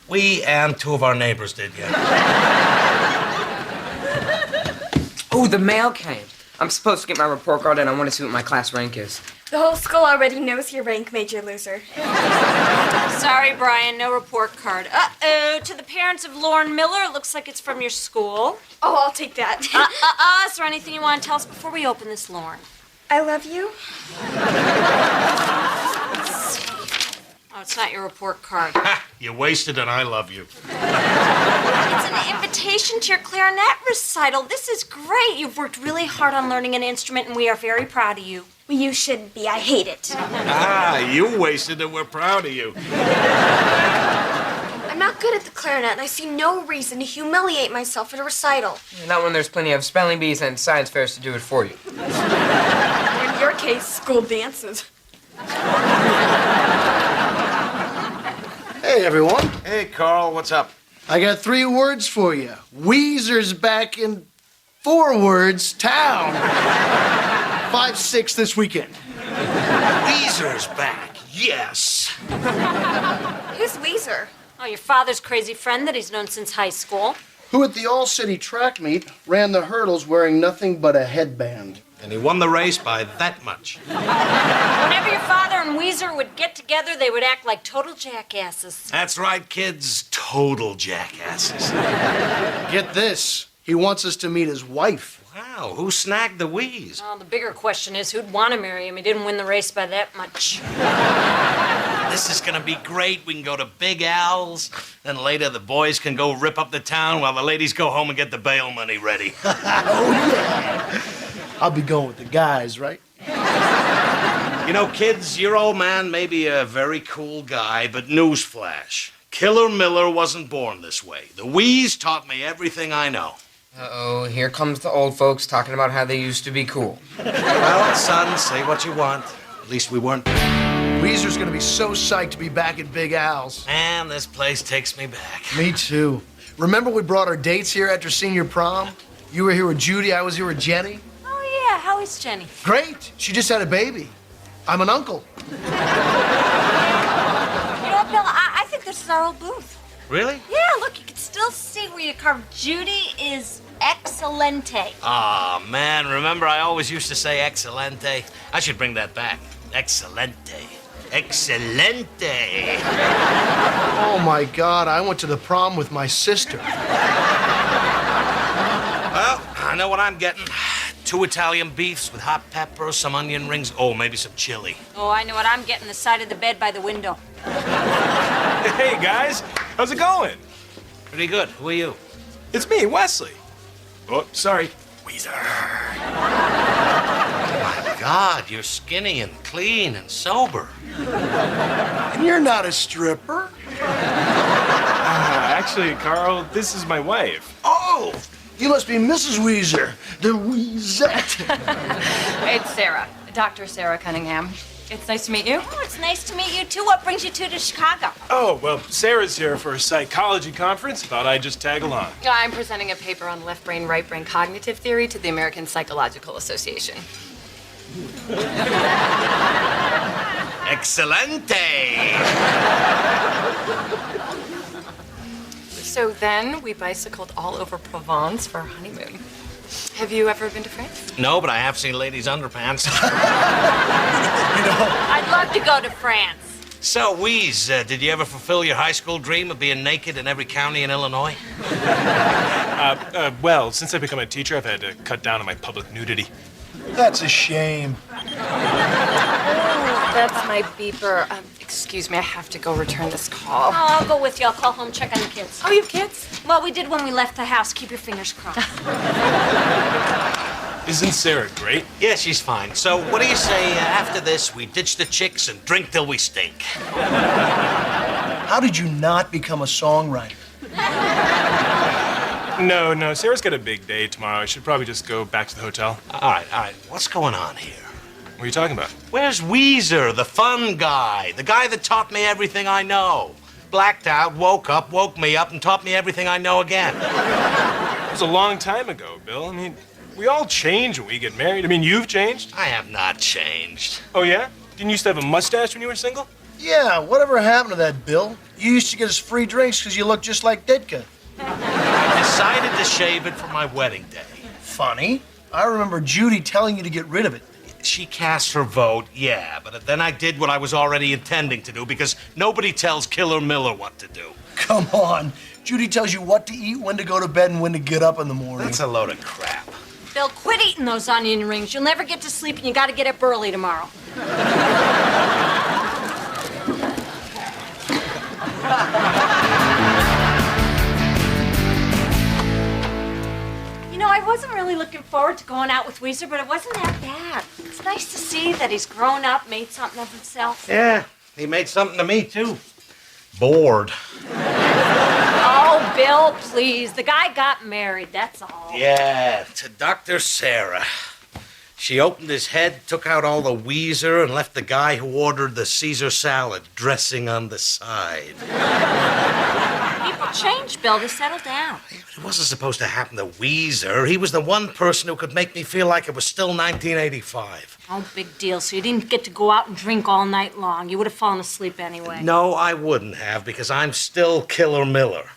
We and two of our neighbors did, yeah. Oh, the mail came. I'm supposed to get my report card and I want to see what my class rank is. The whole school already knows your rank, Major Loser. Sorry, Brian, no report card. Uh-oh, to the parents of Lauren Miller, it looks like it's from your school. Oh, I'll take that. Is there anything you want to tell us before we open this, Lauren? I love you. Oh, it's not your report card. Ha! You wasted it, I love you. It's an invitation to your clarinet recital. This is great. You've worked really hard on learning an instrument, and we are very proud of you. Well, you should be. I hate it. You wasted it. We're proud of you. I'm not good at the clarinet, and I see no reason to humiliate myself at a recital. Not when there's plenty of spelling bees and science fairs to do it for you. Or in your case, school dances. Hey, everyone. Hey, Carl, what's up? I got 3 words for you. Weezer's back in 4 words, town. 5-6 this weekend. Weezer's back. Yes. Who's Weezer? Oh, your father's crazy friend that he's known since high school. Who at the all-city track meet ran the hurdles wearing nothing but a headband. And he won the race by that much. Whenever your father and Weezer would get together, they would act like total jackasses. That's right, kids. Total jackasses. Get this. He wants us to meet his wife. Wow, who snagged the wheeze? Well, the bigger question is who'd want to marry him? He didn't win the race by that much. This is gonna be great. We can go to Big Al's. Then later the boys can go rip up the town while the ladies go home and get the bail money ready. Oh, yeah. I'll be going with the guys, right? You know, kids, your old man may be a very cool guy, but newsflash. Killer Miller wasn't born this way. The wheeze taught me everything I know. Uh-oh, here comes the old folks talking about how they used to be cool. Well, son, say what you want. At least we weren't. Weezer's gonna be so psyched to be back at Big Al's. Man, this place takes me back. Me too. Remember we brought our dates here after senior prom? You were here with Judy, I was here with Jenny. Oh, yeah. How is Jenny? Great. She just had a baby. I'm an uncle. You know what, Bill? I think this is our old booth. Really? Yeah, look, you can still see where you carved Judy is excelente. Aw, man, remember I always used to say excelente? I should bring that back. Excelente. Excelente. Oh my God, I went to the prom with my sister. Well, I know what I'm getting. 2 Italian beefs with hot pepper, some onion rings, oh, maybe some chili. Oh, I know what I'm getting, the side of the bed by the window. Hey, guys. How's it going? Pretty good. Who are you? It's me, Wesley. Oh, sorry. Weezer. My God, you're skinny and clean and sober. And you're not a stripper. Actually, Carl, this is my wife. Oh, you must be Mrs. Weezer, the Weezette. It's Sarah, Dr. Sarah Cunningham. It's nice to meet you. Oh, it's nice to meet you, too. What brings you two to Chicago? Oh, well, Sarah's here for a psychology conference. Thought I'd just tag along. I'm presenting a paper on left brain, right brain cognitive theory to the American Psychological Association. Excelente. So then we bicycled all over Provence for our honeymoon. Have you ever been to France? No, but I have seen ladies' underpants. I'd love to go to France. So, Wheeze, did you ever fulfill your high school dream of being naked in every county in Illinois? Well, since I've become a teacher, I've had to cut down on my public nudity. That's a shame. That's my beeper. Excuse me, I have to go return this call. Oh, I'll go with you. I'll call home, check on the kids. Oh, you have kids? Well, we did when we left the house. Keep your fingers crossed. Isn't Sarah great? Yeah, she's fine. So, what do you say after this, we ditch the chicks and drink till we stink? How did you not become a songwriter? No, Sarah's got a big day tomorrow. I should probably just go back to the hotel. All right. What's going on here? What are you talking about? Where's Weezer, the fun guy? The guy that taught me everything I know. Blacked out, woke me up, and taught me everything I know again. It was a long time ago, Bill. I mean, we all change when we get married. I mean, you've changed. I have not changed. Oh, yeah? Didn't you used to have a mustache when you were single? Yeah, whatever happened to that, Bill? You used to get us free drinks because you look just like Ditka. I decided to shave it for my wedding day. Funny. I remember Judy telling you to get rid of it. She cast her vote, yeah, but then I did what I was already intending to do because nobody tells Killer Miller what to do. Come on. Judy tells you what to eat, when to go to bed, and when to get up in the morning. That's a load of crap. Bill, quit eating those onion rings. You'll never get to sleep, and you got to get up early tomorrow. You know, I wasn't really looking forward to going out with Weezer, but it wasn't that bad. It's nice to see that he's grown up, made something of himself. Yeah, he made something to me, too. Bored. Oh, Bill, please. The guy got married, that's all. Yeah, to Dr. Sarah. She opened his head, took out all the Weezer, and left the guy who ordered the Caesar salad dressing on the side. People change, Bill. They settle down. It wasn't supposed to happen to Weezer. He was the one person who could make me feel like it was still 1985. Oh, big deal. So you didn't get to go out and drink all night long. You would have fallen asleep anyway. No, I wouldn't have, because I'm still Killer Miller.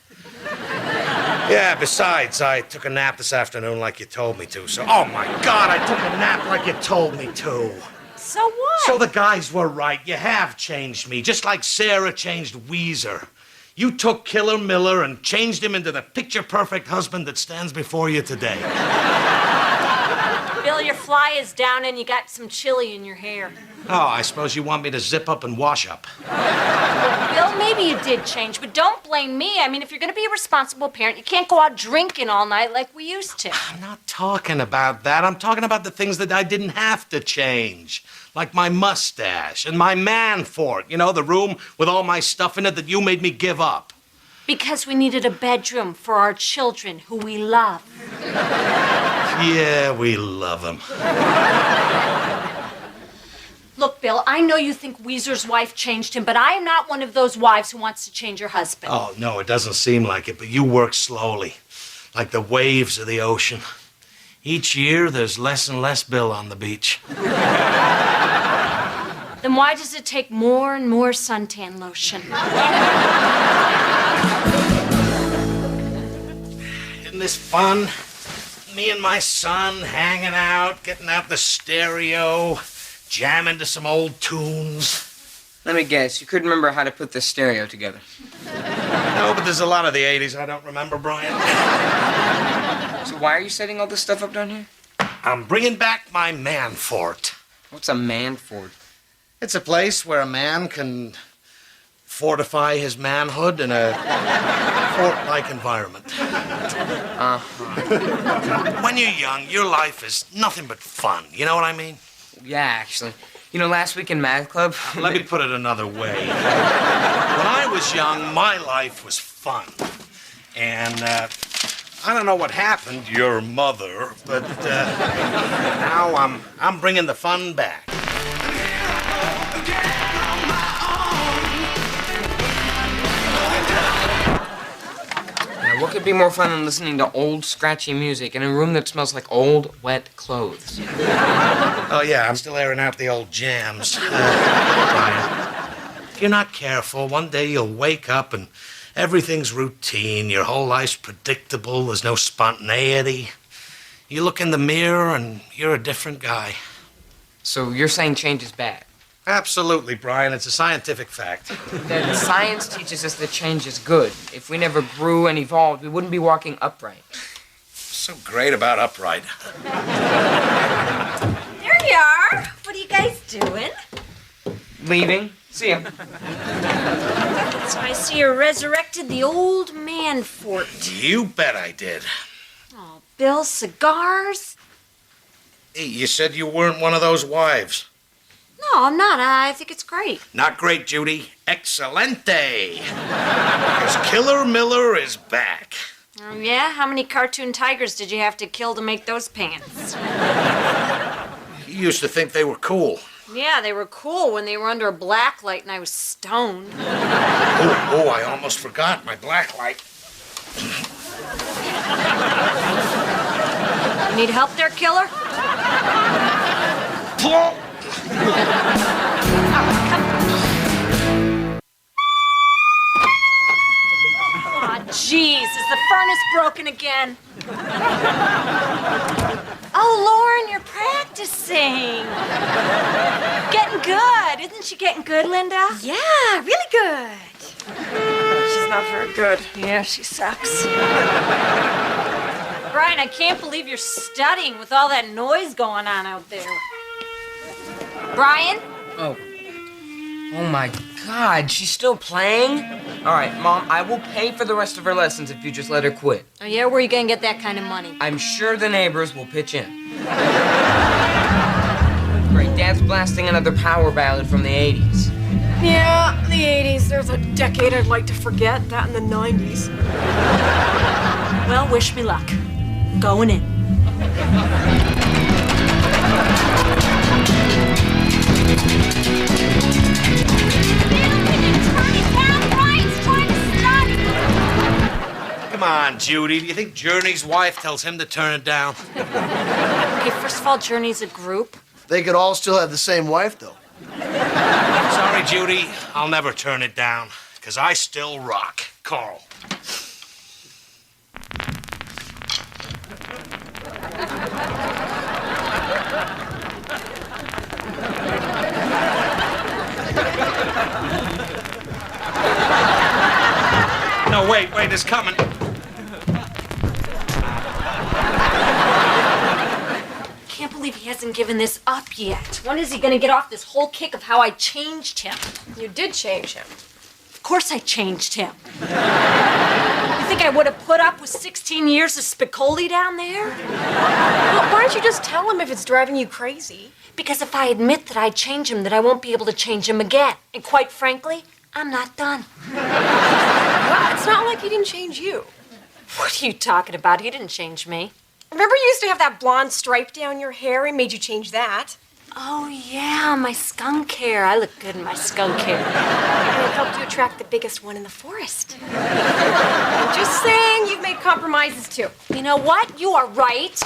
Yeah, besides, I took a nap this afternoon like you told me to, so... Oh, my God, I took a nap like you told me to. So what? So the guys were right. You have changed me, just like Sarah changed Weezer. You took Killer Miller and changed him into the picture-perfect husband that stands before you today. Bill, your fly is down and you got some chili in your hair. Oh, I suppose you want me to zip up and wash up. Bill, maybe you did change, but don't blame me. I mean, if you're going to be a responsible parent, you can't go out drinking all night like we used to. I'm not talking about that. I'm talking about the things that I didn't have to change. Like my mustache and my man fort. You know, the room with all my stuff in it that you made me give up. Because we needed a bedroom for our children who we love. Yeah, we love them. Look, Bill, I know you think Weezer's wife changed him, but I am not one of those wives who wants to change her husband. Oh, no, it doesn't seem like it, but you work slowly. Like the waves of the ocean. Each year, there's less and less Bill on the beach. Then why does it take more and more suntan lotion? Isn't this fun? Me and my son hanging out, getting out the stereo, jamming to some old tunes. Let me guess, you couldn't remember how to put the stereo together. No, but there's a lot of the 80s I don't remember, Brian. So why are you setting all this stuff up down here? I'm bringing back my man fort. What's a man fort? It's a place where a man can fortify his manhood in a fort-like environment. When you're young, your life is nothing but fun. You know what I mean? Yeah, actually. You know, last week in math club... Let me put it another way. When I was young, my life was fun. And, I don't know what happened to your mother, but, now I'm bringing the fun back. Now, what could be more fun than listening to old, scratchy music in a room that smells like old, wet clothes? Oh, yeah, I'm still airing out the old jams. Brian, if you're not careful, one day you'll wake up and everything's routine. Your whole life's predictable. There's no spontaneity. You look in the mirror and you're a different guy. So you're saying change is bad? Absolutely, Brian. It's a scientific fact. That science teaches us that change is good. If we never grew and evolved, we wouldn't be walking upright. So great about upright. There you are. What are you guys doing? Leaving? See ya. So I see you resurrected the old man fort. You bet I did. Oh, Bill, cigars? Hey, you said you weren't one of those wives. No, I'm not. I think it's great. Not great, Judy. Excelente. Because Killer Miller is back. Oh, yeah? How many cartoon tigers did you have to kill to make those pants? You used to think they were cool. Yeah, they were cool when they were under a black light and I was stoned. Oh, I almost forgot my black light. You need help there, Killer? Plop. Oh, come on. jeez, is the furnace broken again? Oh, Lauren, you're practicing. Getting good. Isn't she getting good, Linda? Yeah, really good. She's not very good. Yeah, she sucks. Brian, I can't believe you're studying with all that noise going on out there. Brian? Oh my God, she's still playing? All right, Mom, I will pay for the rest of her lessons if you just let her quit. Oh, yeah? Where are you gonna get that kind of money? I'm sure the neighbors will pitch in. Great, Dad's blasting another power ballad from the 80s. Yeah, the 80s. There's a decade I'd like to forget, that in the 90s. Well, wish me luck. Going in. Come on, Judy. Do you think Journey's wife tells him to turn it down? Okay, first of all, Journey's a group. They could all still have the same wife, though. Sorry, Judy. I'll never turn it down, because I still rock. Carl. No, wait, it's coming. Can't believe he hasn't given this up yet. When is he gonna get off this whole kick of how I changed him? You did change him. Of course I changed him. You think I would have put up with 16 years of Spicoli down there? Well, why don't you just tell him if it's driving you crazy? Because if I admit that I changed him, then I won't be able to change him again. And quite frankly, I'm not done. Well, it's not like he didn't change you. What are you talking about? He didn't change me. Remember you used to have that blonde stripe down your hair? He made you change that. Oh, yeah, my skunk hair. I look good in my skunk hair. And it helped you attract the biggest one in the forest. I'm just saying, you've made compromises too. You know what? You are right.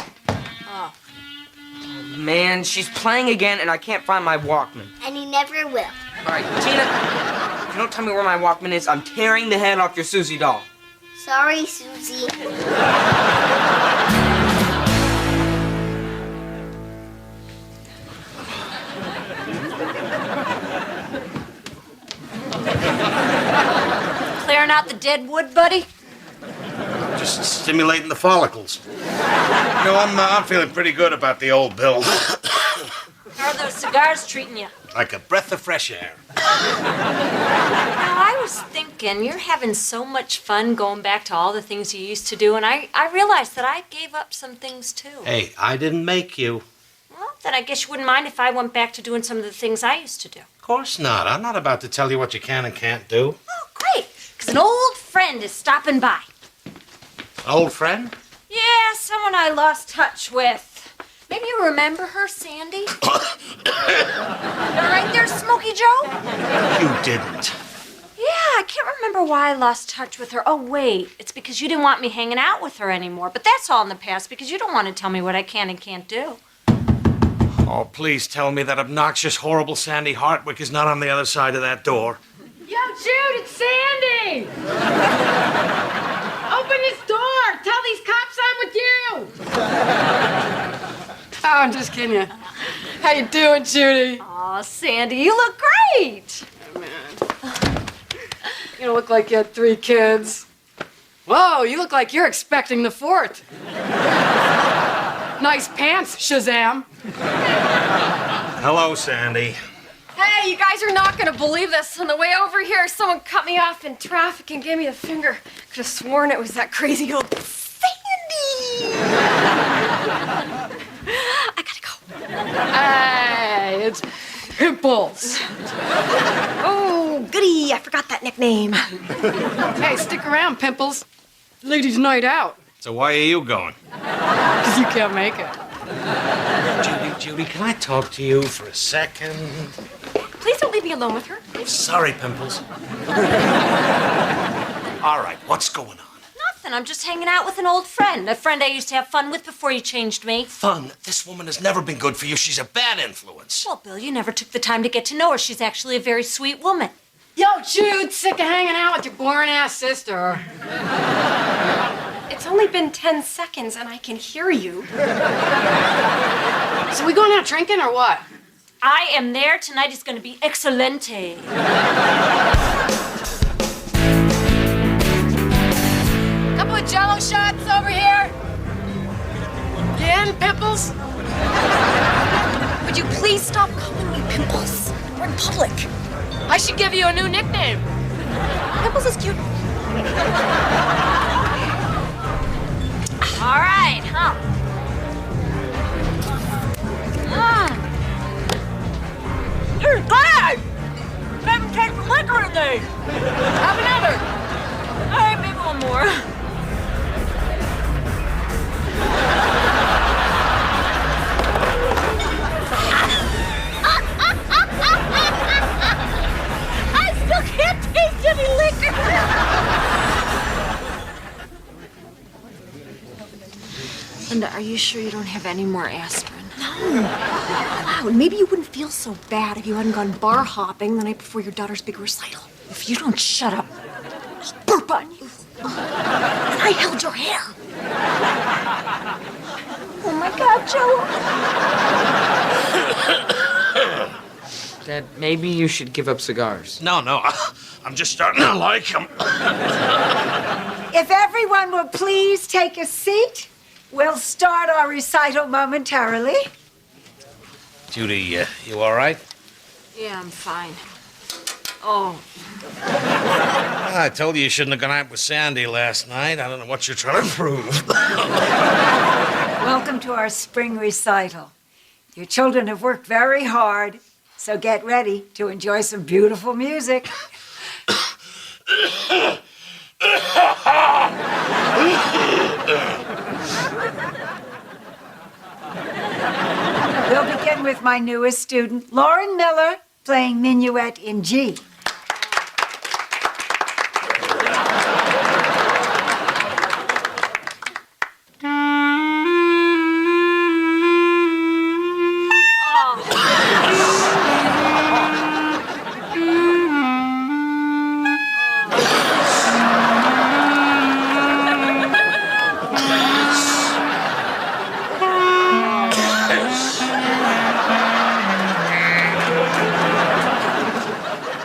Man, she's playing again and I can't find my Walkman. And he never will. All right, Tina, if you don't tell me where my Walkman is, I'm tearing the head off your Susie doll. Sorry, Susie. Clearing out the dead wood, buddy? Just stimulating the follicles. You know, I'm feeling pretty good about the old Bill. How are those cigars treating you? Like a breath of fresh air. Now, I was thinking, you're having so much fun going back to all the things you used to do, and I realized that I gave up some things too. Hey, I didn't make you. Well, then I guess you wouldn't mind if I went back to doing some of the things I used to do. Of course not. I'm not about to tell you what you can and can't do. Oh, great, because an old friend is stopping by. Old friend? Yeah, someone I lost touch with. Maybe you remember her, Sandy? You all right there, Smokey Joe? You didn't. Yeah, I can't remember why I lost touch with her. Oh, wait, it's because you didn't want me hanging out with her anymore. But that's all in the past because you don't want to tell me what I can and can't do. Oh, please tell me that obnoxious, horrible Sandy Hartwick is not on the other side of that door. Yo, Jude, it's Sandy! Open this door! Tell these cops I'm with you! Oh, I'm just kidding you. How you doing, Judy? Aw, Sandy, you look great. You don't look like you had 3 kids. Whoa, you look like you're expecting the 4th. Nice pants, Shazam. Hello, Sandy. Hey, you guys are not gonna believe this. On the way over here, someone cut me off in traffic and gave me the finger. Could have sworn it was that crazy old Sandy. I gotta go. Hey, it's Pimples. Oh, goody, I forgot that nickname. Hey, stick around, Pimples. Ladies' night out. So why are you going? Because you can't make it. Judy, can I talk to you for a second? Please don't leave me alone with her. Sorry, Pimples. All right, what's going on? Nothing, I'm just hanging out with an old friend. A friend I used to have fun with before you changed me. Fun? This woman has never been good for you. She's a bad influence. Well, Bill, you never took the time to get to know her. She's actually a very sweet woman. Yo, Jude, sick of hanging out with your boring ass sister. It's only been 10 seconds and I can hear you. So we going out drinking or what? I am there. Tonight is going to be excelente. Couple of Jello shots over here. Again, Pimples? Would you please stop calling me Pimples? We're in public. I should give you a new nickname. Pimples is cute. All right, huh? You're glad! Let me take the liquor today. Have another. All right, maybe one more. I still can't taste any liquor. Linda, are you sure you don't have any more aspirin? Wow, maybe you wouldn't feel so bad if you hadn't gone bar hopping the night before your daughter's big recital. If you don't shut up. I'll burp on you. And I held your hair. Oh my God, Joe. Dad, maybe you should give up cigars. No, I'm just starting to like them. If everyone will please take a seat, we'll start our recital momentarily. Judy, you all right? Yeah, I'm fine. Oh, I told you shouldn't have gone out with Sandy last night. I don't know what you're trying to prove. Welcome to our spring recital. Your children have worked very hard, so get ready to enjoy some beautiful music. We'll begin with my newest student, Lauren Miller, playing Minuet in G.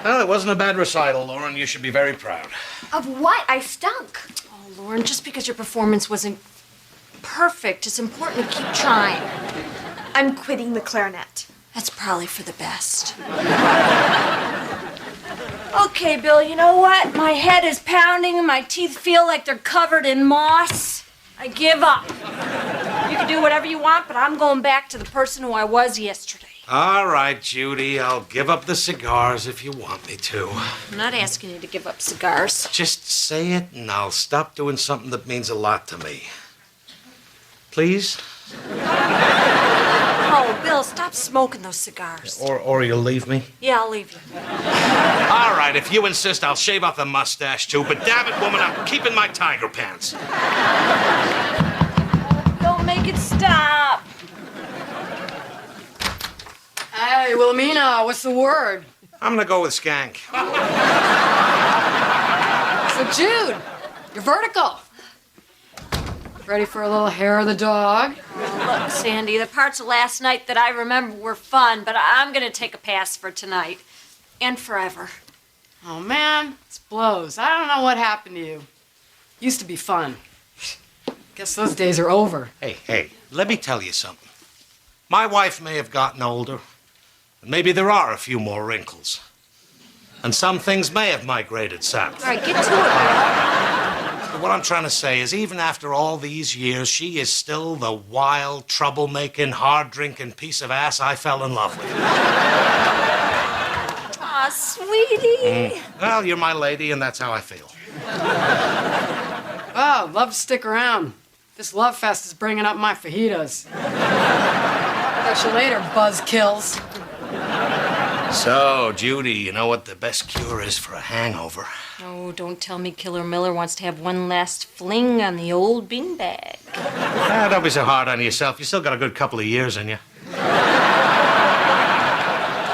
Well, it wasn't a bad recital, Lauren. You should be very proud. Of what? I stunk. Oh, Lauren, just because your performance wasn't perfect, it's important to keep trying. I'm quitting the clarinet. That's probably for the best. Okay, Bill, you know what? My head is pounding and my teeth feel like they're covered in moss. I give up. You can do whatever you want, but I'm going back to the person who I was yesterday. All right, Judy, I'll give up the cigars if you want me to. I'm not asking you to give up cigars. Just say it and I'll stop doing something that means a lot to me. Please? Oh, Bill, stop smoking those cigars. Or you'll leave me? Yeah, I'll leave you. All right, if you insist, I'll shave off the mustache too, but damn it, woman, I'm keeping my tiger pants. Don't make it stop. Hey, Wilhelmina, what's the word? I'm gonna go with skank. So, Jude, you're vertical. Ready for a little hair of the dog? Look, Sandy, the parts of last night that I remember were fun, but I'm gonna take a pass for tonight. And forever. Oh, man, this blows. I don't know what happened to you. Used to be fun. Guess those days are over. Hey, let me tell you something. My wife may have gotten older, and maybe there are a few more wrinkles. And some things may have migrated south. All right, get to it. But what I'm trying to say is, even after all these years, she is still the wild, troublemaking, hard-drinking piece of ass I fell in love with. Aw, sweetie. Well, you're my lady, and that's how I feel. Oh, love to stick around. This love fest is bringing up my fajitas. Catch you later, buzzkills. So, Judy, you know what the best cure is for a hangover? Oh, don't tell me Killer Miller wants to have one last fling on the old beanbag. Don't be so hard on yourself. You still got a good couple of years in you.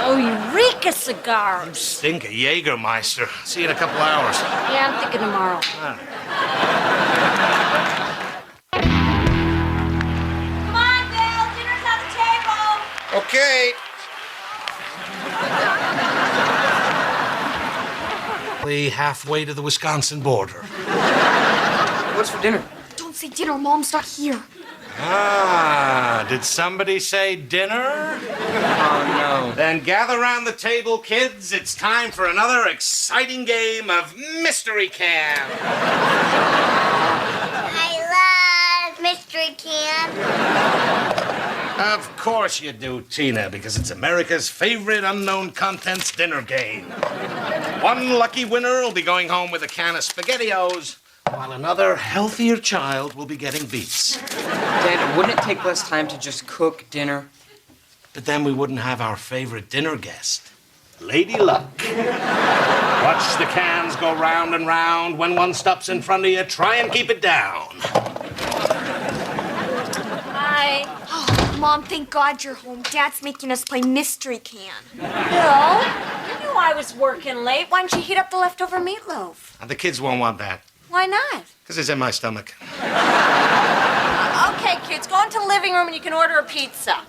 Oh, Eureka! stink of cigars. Stink of Jägermeister. See you in a couple hours. Yeah, I'm thinking tomorrow. Come on, Bill. Dinner's on the table. Okay. Halfway to the Wisconsin border. What's for dinner? Don't say dinner. Mom's not here. Ah, did somebody say dinner? Oh, no. Then gather around the table, kids. It's time for another exciting game of Mystery Can. I love Mystery Can. Of course you do, Tina, because it's America's favorite unknown contents dinner game. One lucky winner will be going home with a can of SpaghettiOs, while another healthier child will be getting beets. Dad, wouldn't it take less time to just cook dinner? But then we wouldn't have our favorite dinner guest, Lady Luck. Watch the cans go round and round. When one stops in front of you, try and keep it down. Hi. Oh, Mom, thank God you're home. Dad's making us play Mystery Can. Bill, you knew I was working late. Why don't you heat up the leftover meatloaf? And the kids won't want that, Why not? because it's in my stomach. Okay, kids, go into the living room and you can order a pizza.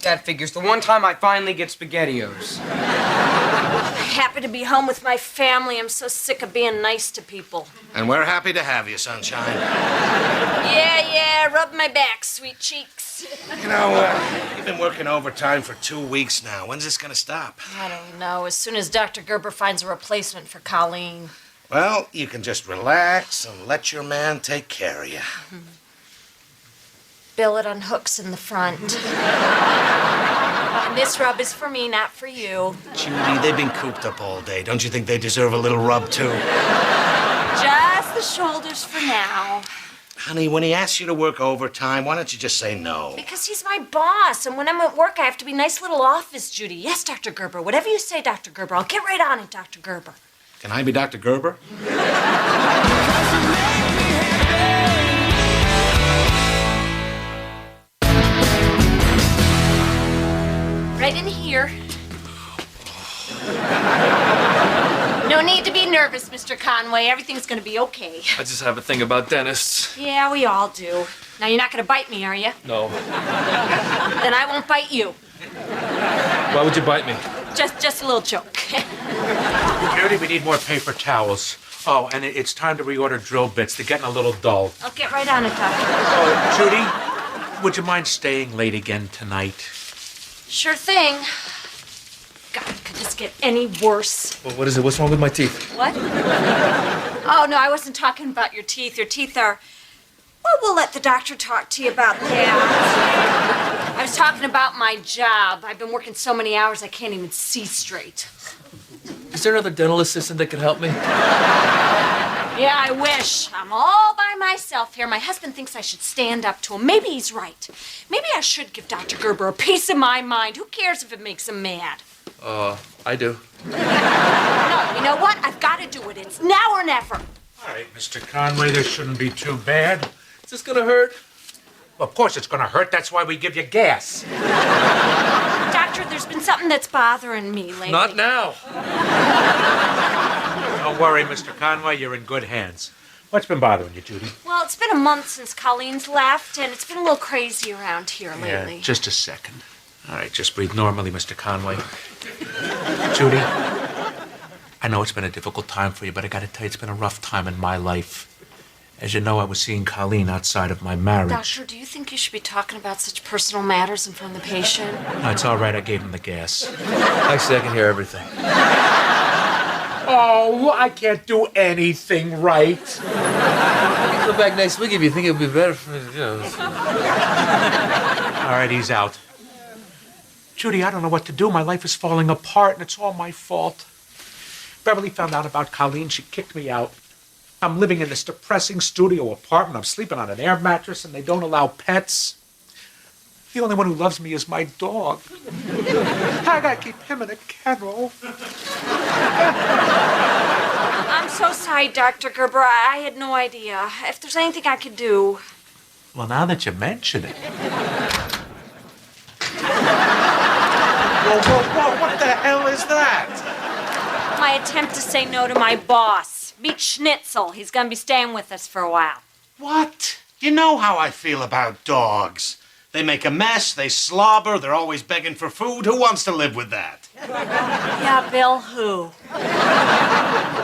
That figures. The one time I finally get SpaghettiOs. Happy to be home with my family. I'm so sick of being nice to people. And we're happy to have you, sunshine. Yeah, rub my back, sweet cheeks. You know, you've been working overtime for 2 weeks now. When's this gonna stop? I don't know. As soon as Dr. Gerber finds a replacement for Colleen. Well, you can just relax and let your man take care of you. Bill, it unhooks in the front. And this rub is for me, not for you. Judy, they've been cooped up all day. Don't you think they deserve a little rub, too? Just the shoulders for now. Honey, when he asks you to work overtime, why don't you just say no? Because he's my boss, and when I'm at work, I have to be nice little office Judy. Yes, Dr. Gerber. Whatever you say, Dr. Gerber. I'll get right on it, Dr. Gerber. Can I be Dr. Gerber? Right in here. No need to be nervous, Mr. Conway. Everything's gonna be okay. I just have a thing about dentists. Yeah, we all do. Now, you're not gonna bite me, are you? No. Then I won't bite you. Why would you bite me? Just a little joke. Judy, we need more paper towels. Oh, and it's time to reorder drill bits. They're getting a little dull. I'll get right on it, Doctor. Oh, Judy, would you mind staying late again tonight? Sure thing. God, could this get any worse? Well, what is it? What's wrong with my teeth? What? Oh, no, I wasn't talking about your teeth. Your teeth are... Well, we'll let the doctor talk to you about that. I was talking about my job. I've been working so many hours I can't even see straight. Is there another dental assistant that can help me? Yeah, I wish. I'm all by myself here. My husband thinks I should stand up to him. Maybe he's right. Maybe I should give Dr. Gerber a piece of my mind. Who cares if it makes him mad? I do. No, you know what? I've got to do it. It's now or never. All right, Mr. Conway, this shouldn't be too bad. Is this gonna hurt? Well, of course it's gonna hurt. That's why we give you gas. Doctor, there's been something that's bothering me lately. Not now. Don't worry, Mr. Conway. You're in good hands. What's been bothering you, Judy? Well, it's been a month since Colleen's left, and it's been a little crazy around here lately. Yeah, just a second. All right, just breathe normally, Mr. Conway. Judy, I know it's been a difficult time for you, but I gotta tell you, it's been a rough time in my life. As you know, I was seeing Colleen outside of my marriage. Doctor, do you think you should be talking about such personal matters in front of the patient? No, it's all right. I gave him the gas. Actually, I can hear everything. Oh, I can't do anything right. Come back next week if you think it would be better for me, you know. All right, he's out. Judy, I don't know what to do. My life is falling apart, and it's all my fault. Beverly found out about Colleen. She kicked me out. I'm living in this depressing studio apartment. I'm sleeping on an air mattress, and they don't allow pets. The only one who loves me is my dog. I gotta keep him in a kennel. I'm so sorry, Dr. Gerber. I had no idea. If there's anything I could do... Well, now that you mention it. whoa, what the hell is that? My attempt to say no to my boss. Meet Schnitzel. He's gonna be staying with us for a while. What? You know how I feel about dogs. They make a mess, they slobber, they're always begging for food. Who wants to live with that? Yeah, Bill, who?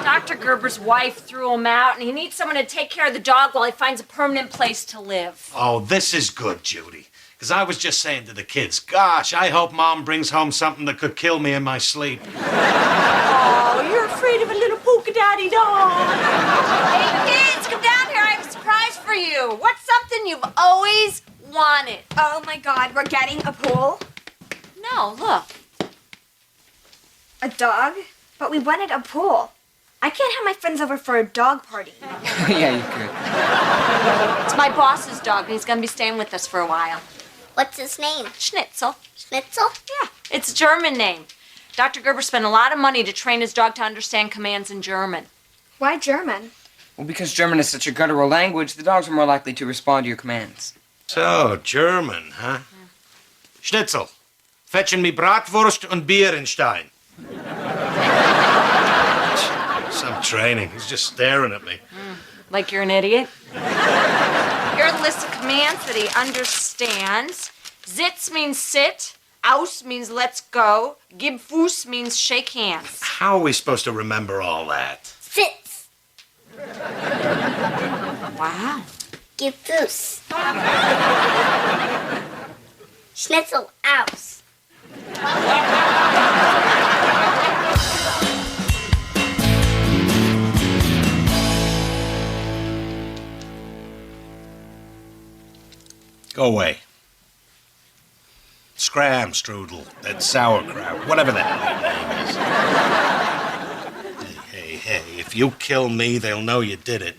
Dr. Gerber's wife threw him out, and he needs someone to take care of the dog while he finds a permanent place to live. Oh, this is good, Judy. Because I was just saying to the kids, gosh, I hope Mom brings home something that could kill me in my sleep. Oh, you're afraid of a little polka dotty dog. Hey, kids, come down here. I have a surprise for you. What's something you've always wanted? Oh my God, we're getting a pool? No, look. A dog? But we wanted a pool. I can't have my friends over for a dog party. Yeah, you could. It's my boss's dog, and he's gonna be staying with us for a while. What's his name? Schnitzel. Schnitzel? Yeah, it's a German name. Dr. Gerber spent a lot of money to train his dog to understand commands in German. Why German? Well, because German is such a guttural language, the dogs are more likely to respond to your commands. So, German, huh? Yeah. Schnitzel, fetchen me Bratwurst und Bierenstein. Some training. He's just staring at me. Like you're an idiot? Here's a list of commands that he understands. Sitz means sit. Aus means let's go. Gib Fuß means shake hands. How are we supposed to remember all that? Sitz. Wow. Gib Fuß. Schnitzel aus. Go away. Scram strudel, that sauerkraut, whatever the hell your name is. Hey, if you kill me, they'll know you did it.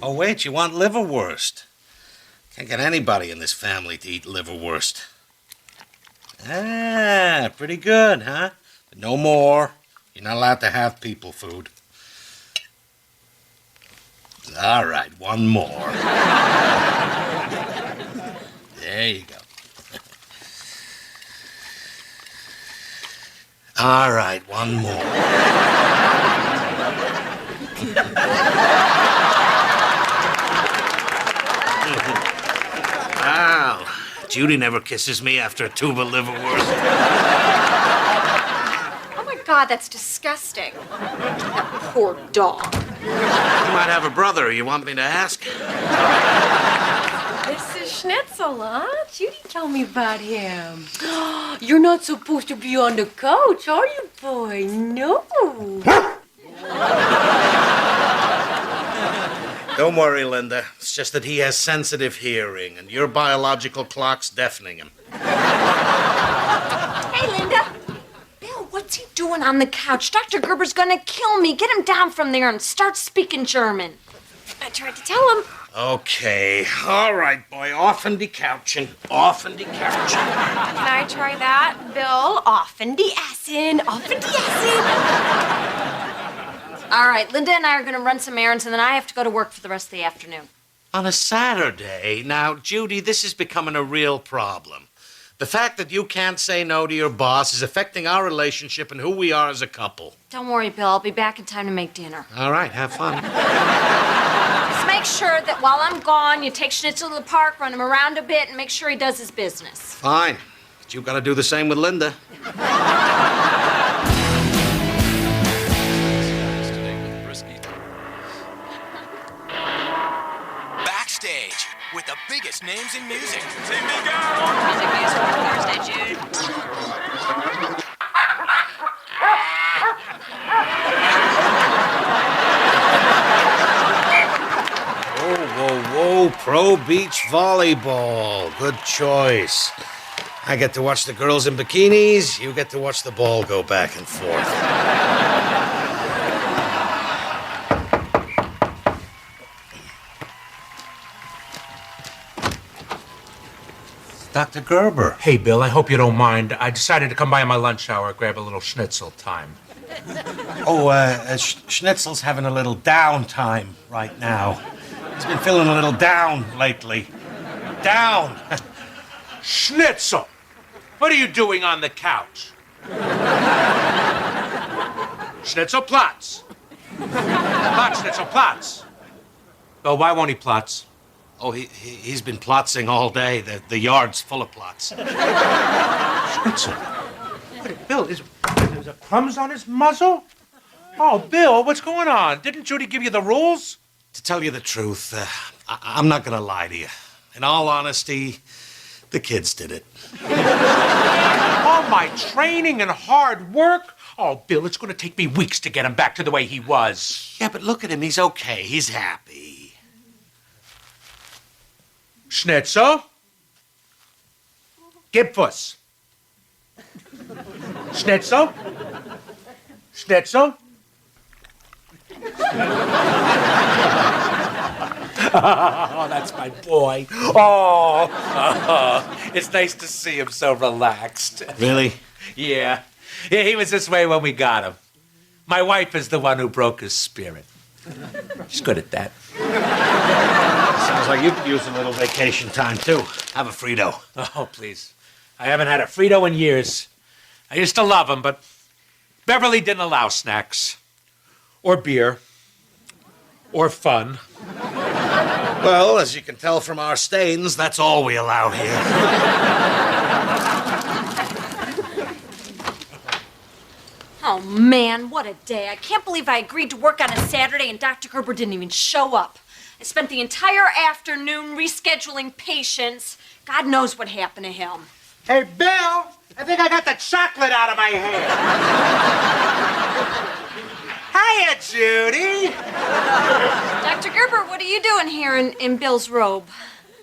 Oh, wait, you want liverwurst? Can't get anybody in this family to eat liverwurst. Ah, pretty good, huh? But no more. You're not allowed to have people food. All right, one more. There you go. All right, one more. Wow, Judy never kisses me after a tube of liverwurst. Oh my God, that's disgusting. That poor dog. You might have a brother. You want me to ask? This is Schnitzel, huh? Judy told me about him. You're not supposed to be on the couch, are you, boy? No. Don't worry, Linda. It's just that he has sensitive hearing, and your biological clock's deafening him. Hey, Linda. Bill, what's he doing on the couch? Dr. Gerber's gonna kill me. Get him down from there and start speaking German. I tried to tell him. Okay, all right, boy. Off in the couching. Off in the couching. Can I try that? Bill, off in the Essen, off in the Essen. All right, Linda and I are gonna run some errands, and then I have to go to work for the rest of the afternoon. On a Saturday? Now, Judy, this is becoming a real problem. The fact that you can't say no to your boss is affecting our relationship and who we are as a couple. Don't worry, Bill. I'll be back in time to make dinner. All right, have fun. Just make sure that while I'm gone, you take Schnitzel to the park, run him around a bit, and make sure he does his business. Fine. But you've got to do the same with Linda. Backstage with the biggest names in music. Music news for Thursday, Jude. Whoa, pro beach volleyball. Good choice. I get to watch the girls in bikinis. You get to watch the ball go back and forth. Dr. Gerber. Hey, Bill, I hope you don't mind. I decided to come by in my lunch hour, grab a little schnitzel time. Oh, Schnitzel's having a little downtime right now. He's been feeling a little down lately. Down! Schnitzel! What are you doing on the couch? Schnitzel plots. Plot, Schnitzel, plots. Bill, why won't he plots? Oh, he's been plotzing all day. The yard's full of plots. Schnitzel. What, Bill, is there crumbs on his muzzle? Oh, Bill, what's going on? Didn't Judy give you the rules? To tell you the truth, I'm not going to lie to you. In all honesty, the kids did it. All my training and hard work? Oh, Bill, it's going to take me weeks to get him back to the way he was. Yeah, but look at him. He's okay. He's happy. Schnitzel? Gibfuss. Schnitzel? Schnitzel? Oh, that's my boy. Oh, it's nice to see him so relaxed. Really? Yeah, he was this way when we got him. My wife is the one who broke his spirit. She's good at that. Sounds like you could use a little vacation time, too. Have a Frito. Oh, please. I haven't had a Frito in years. I used to love them, but Beverly didn't allow snacks. Or beer. Or fun. Well, as you can tell from our stains, that's all we allow here. Oh, man, what a day. I can't believe I agreed to work on a Saturday and Dr. Gerber didn't even show up. I spent the entire afternoon rescheduling patients. God knows what happened to him. Hey, Bill, I think I got the chocolate out of my hair. Hiya, Judy. Dr. Gerber, what are you doing here in Bill's robe?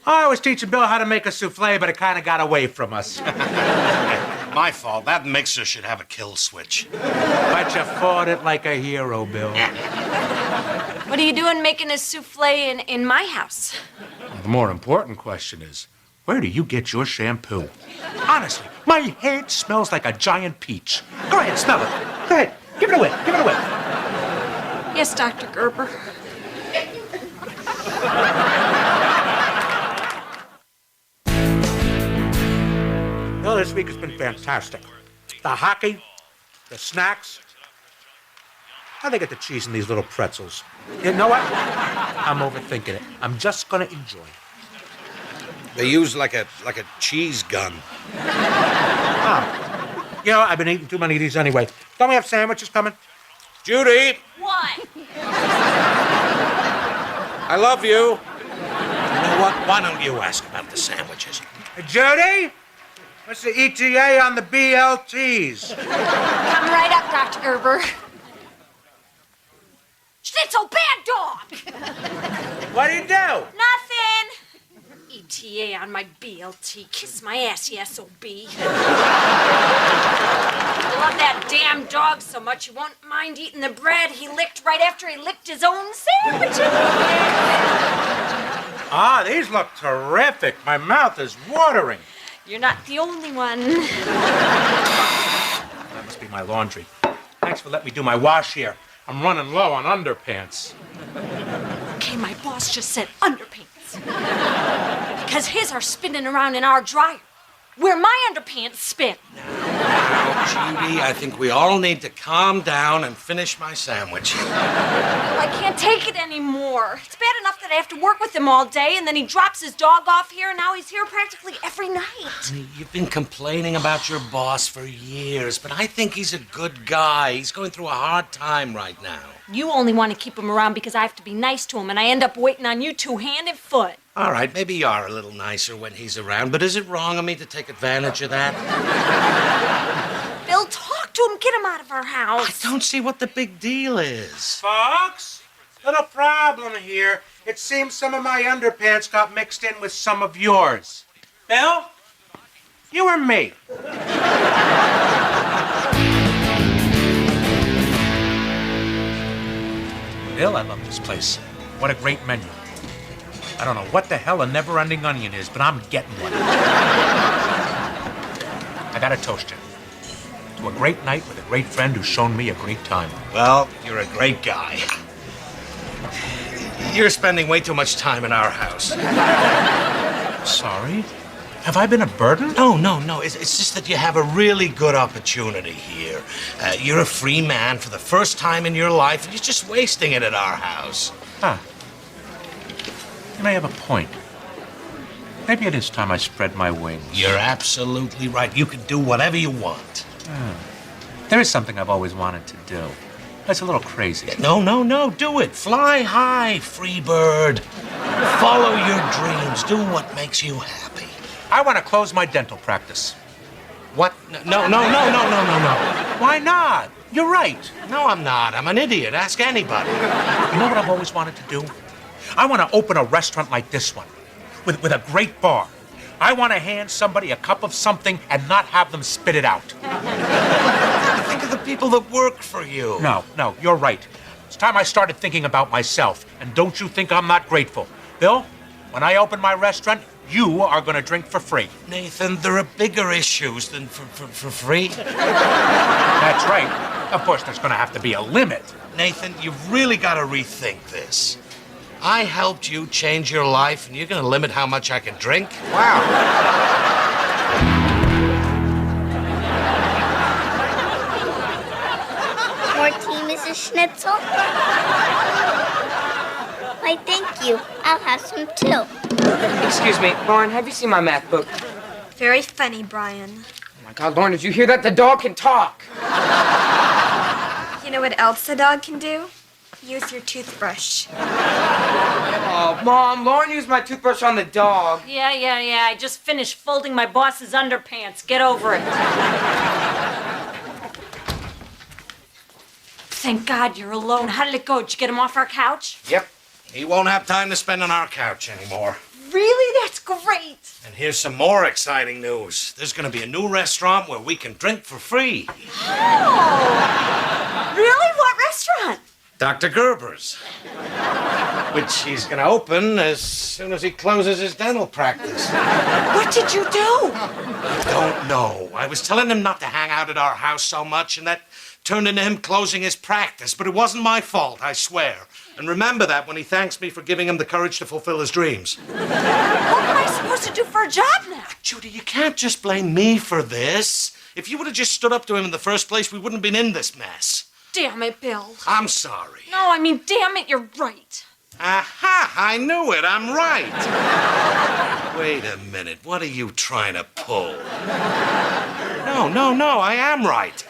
I was teaching Bill how to make a souffle, but it kind of got away from us. My fault. That mixer should have a kill switch. But you fought it like a hero, Bill. What are you doing making a souffle in my house? The more important question is, where do you get your shampoo? Honestly, my head smells like a giant peach. Go ahead, smell it. Go ahead, give it a whiff, give it a whiff. Yes, Dr. Gerber. Well, this week has been fantastic. The hockey, the snacks. How'd they get the cheese in these little pretzels? You know what? I'm overthinking it. I'm just gonna enjoy it. They use like a cheese gun. Oh. You know, I've been eating too many of these anyway. Don't we have sandwiches coming? Judy! What? I love you. You know what? Why don't you ask about the sandwiches? Hey, Judy? What's the ETA on the BLTs? Come right up, Dr. Gerber. Schnitzel, bad dog! What do you do? Nothing. ETA on my BLT. Kiss my ass, you SOB. I love that damn dog so much he won't mind eating the bread he licked right after he licked his own sandwiches. Ah, these look terrific. My mouth is watering. You're not the only one. That must be my laundry. Thanks for letting me do my wash here. I'm running low on underpants. Okay, my boss just said underpants. Because his are spinning around in our dryer, where my underpants spin. Now, Judy, I think we all need to calm down and finish my sandwich. I can't take it anymore. It's bad enough that I have to work with him all day, and then he drops his dog off here, and now he's here practically every night. Honey, you've been complaining about your boss for years, but I think he's a good guy. He's going through a hard time right now. You only want to keep him around because I have to be nice to him, and I end up waiting on you two hand and foot. All right, maybe you are a little nicer when he's around, but is it wrong of me to take advantage of that? Bill, talk to him. Get him out of our house. I don't see what the big deal is. Folks, little problem here. It seems some of my underpants got mixed in with some of yours. Bill? You or me? Bill, I love this place. What a great menu. I don't know what the hell a never-ending onion is, but I'm getting one. I gotta toast you to a great night with a great friend who's shown me a great time. Well, you're a great guy. You're spending way too much time in our house. Sorry? Have I been a burden? No. It's just that you have a really good opportunity here. You're a free man for the first time in your life, and you're just wasting it at our house. Huh. You may have a point. Maybe it is time I spread my wings. You're absolutely right. You can do whatever you want. There is something I've always wanted to do. It's a little crazy. No. Do it. Fly high, free bird. Follow your dreams. Do what makes you happy. I want to close my dental practice. What? No. Why not? You're right. No, I'm not. I'm an idiot. Ask anybody. You know what I've always wanted to do? I want to open a restaurant like this one, with a great bar. I want to hand somebody a cup of something and not have them spit it out. Think of the people that work for you. No, you're right. It's time I started thinking about myself. And don't you think I'm not grateful. Bill, when I open my restaurant, you are going to drink for free. Nathan, there are bigger issues than for free. That's right. Of course, there's going to have to be a limit. Nathan, you've really got to rethink this. I helped you change your life, and you're going to limit how much I can drink? Wow. More tea, Mrs. Schnitzel? Why, thank you. I'll have some too. Excuse me, Lauren, have you seen my math book? Very funny, Brian. Oh my God, Lauren, did you hear that? The dog can talk. You know what else a dog can do? Use your toothbrush. Oh, Mom, Lauren used my toothbrush on the dog. Yeah. I just finished folding my boss's underpants. Get over it. Thank God you're alone. How did it go? Did you get him off our couch? Yep. He won't have time to spend on our couch anymore. Really? That's great. And here's some more exciting news. There's going to be a new restaurant where we can drink for free. Oh. Really? What restaurant? Dr. Gerber's. Which he's going to open as soon as he closes his dental practice. What did you do? I don't know. I was telling him not to hang out at our house so much, and that turned into him closing his practice. But it wasn't my fault, I swear. And remember that when he thanks me for giving him the courage to fulfill his dreams. What am I supposed to do for a job now? Judy, you can't just blame me for this. If you would have just stood up to him in the first place, we wouldn't have been in this mess. Damn it, Bill. I'm sorry. No, I mean, damn it, you're right. Aha! I knew it. I'm right. Wait a minute. What are you trying to pull? No. I am right.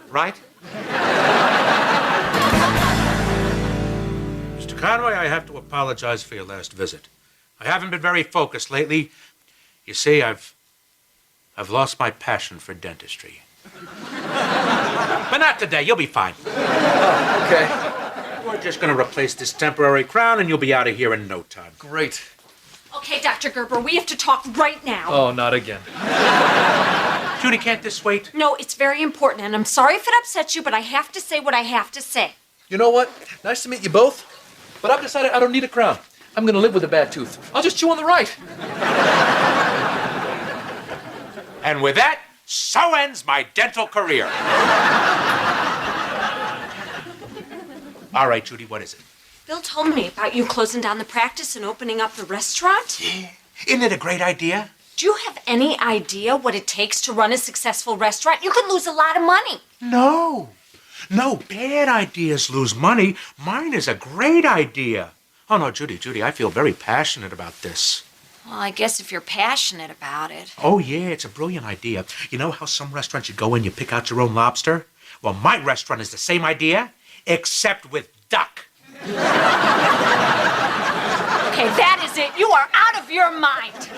Right? Mr. Conway, I have to apologize for your last visit. I haven't been very focused lately. You see, I've lost my passion for dentistry. But not today. You'll be fine. Oh, okay. We're just going to replace this temporary crown, and you'll be out of here in no time. Great. Okay, Dr. Gerber, we have to talk right now. Oh, not again. Judy, can't this wait? No, it's very important, and I'm sorry if it upsets you, but I have to say what I have to say. You know what? Nice to meet you both, but I've decided I don't need a crown. I'm going to live with a bad tooth. I'll just chew on the right. And with that, so ends my dental career. All right, Judy, what is it? Bill told me about you closing down the practice and opening up the restaurant. Yeah. Isn't it a great idea? Do you have any idea what it takes to run a successful restaurant? You could lose a lot of money. No, bad ideas lose money. Mine is a great idea. Oh, no, Judy, I feel very passionate about this. Well, I guess if you're passionate about it. Oh, yeah, it's a brilliant idea. You know how some restaurants you go in, you pick out your own lobster? Well, my restaurant is the same idea, except with duck. Okay, that is it. You are out of your mind.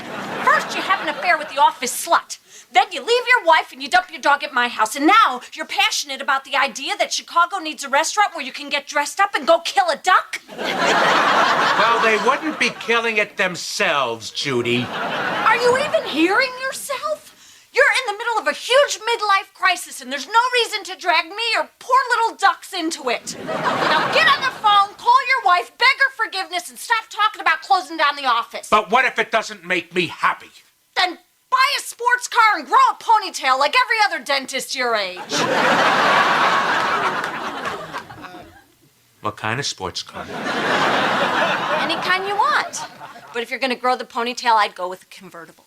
First, you have an affair with the office slut. Then you leave your wife and you dump your dog at my house. And now you're passionate about the idea that Chicago needs a restaurant where you can get dressed up and go kill a duck? Well, they wouldn't be killing it themselves, Judy. Are you even hearing yourself? You're in the middle of a huge midlife crisis, and there's no reason to drag me or poor little ducks into it. Now get on the phone, call your wife, beg her forgiveness, and stop talking about closing down the office. But what if it doesn't make me happy? Then buy a sports car and grow a ponytail like every other dentist your age. What kind of sports car? Any kind you want. But if you're going to grow the ponytail, I'd go with a convertible.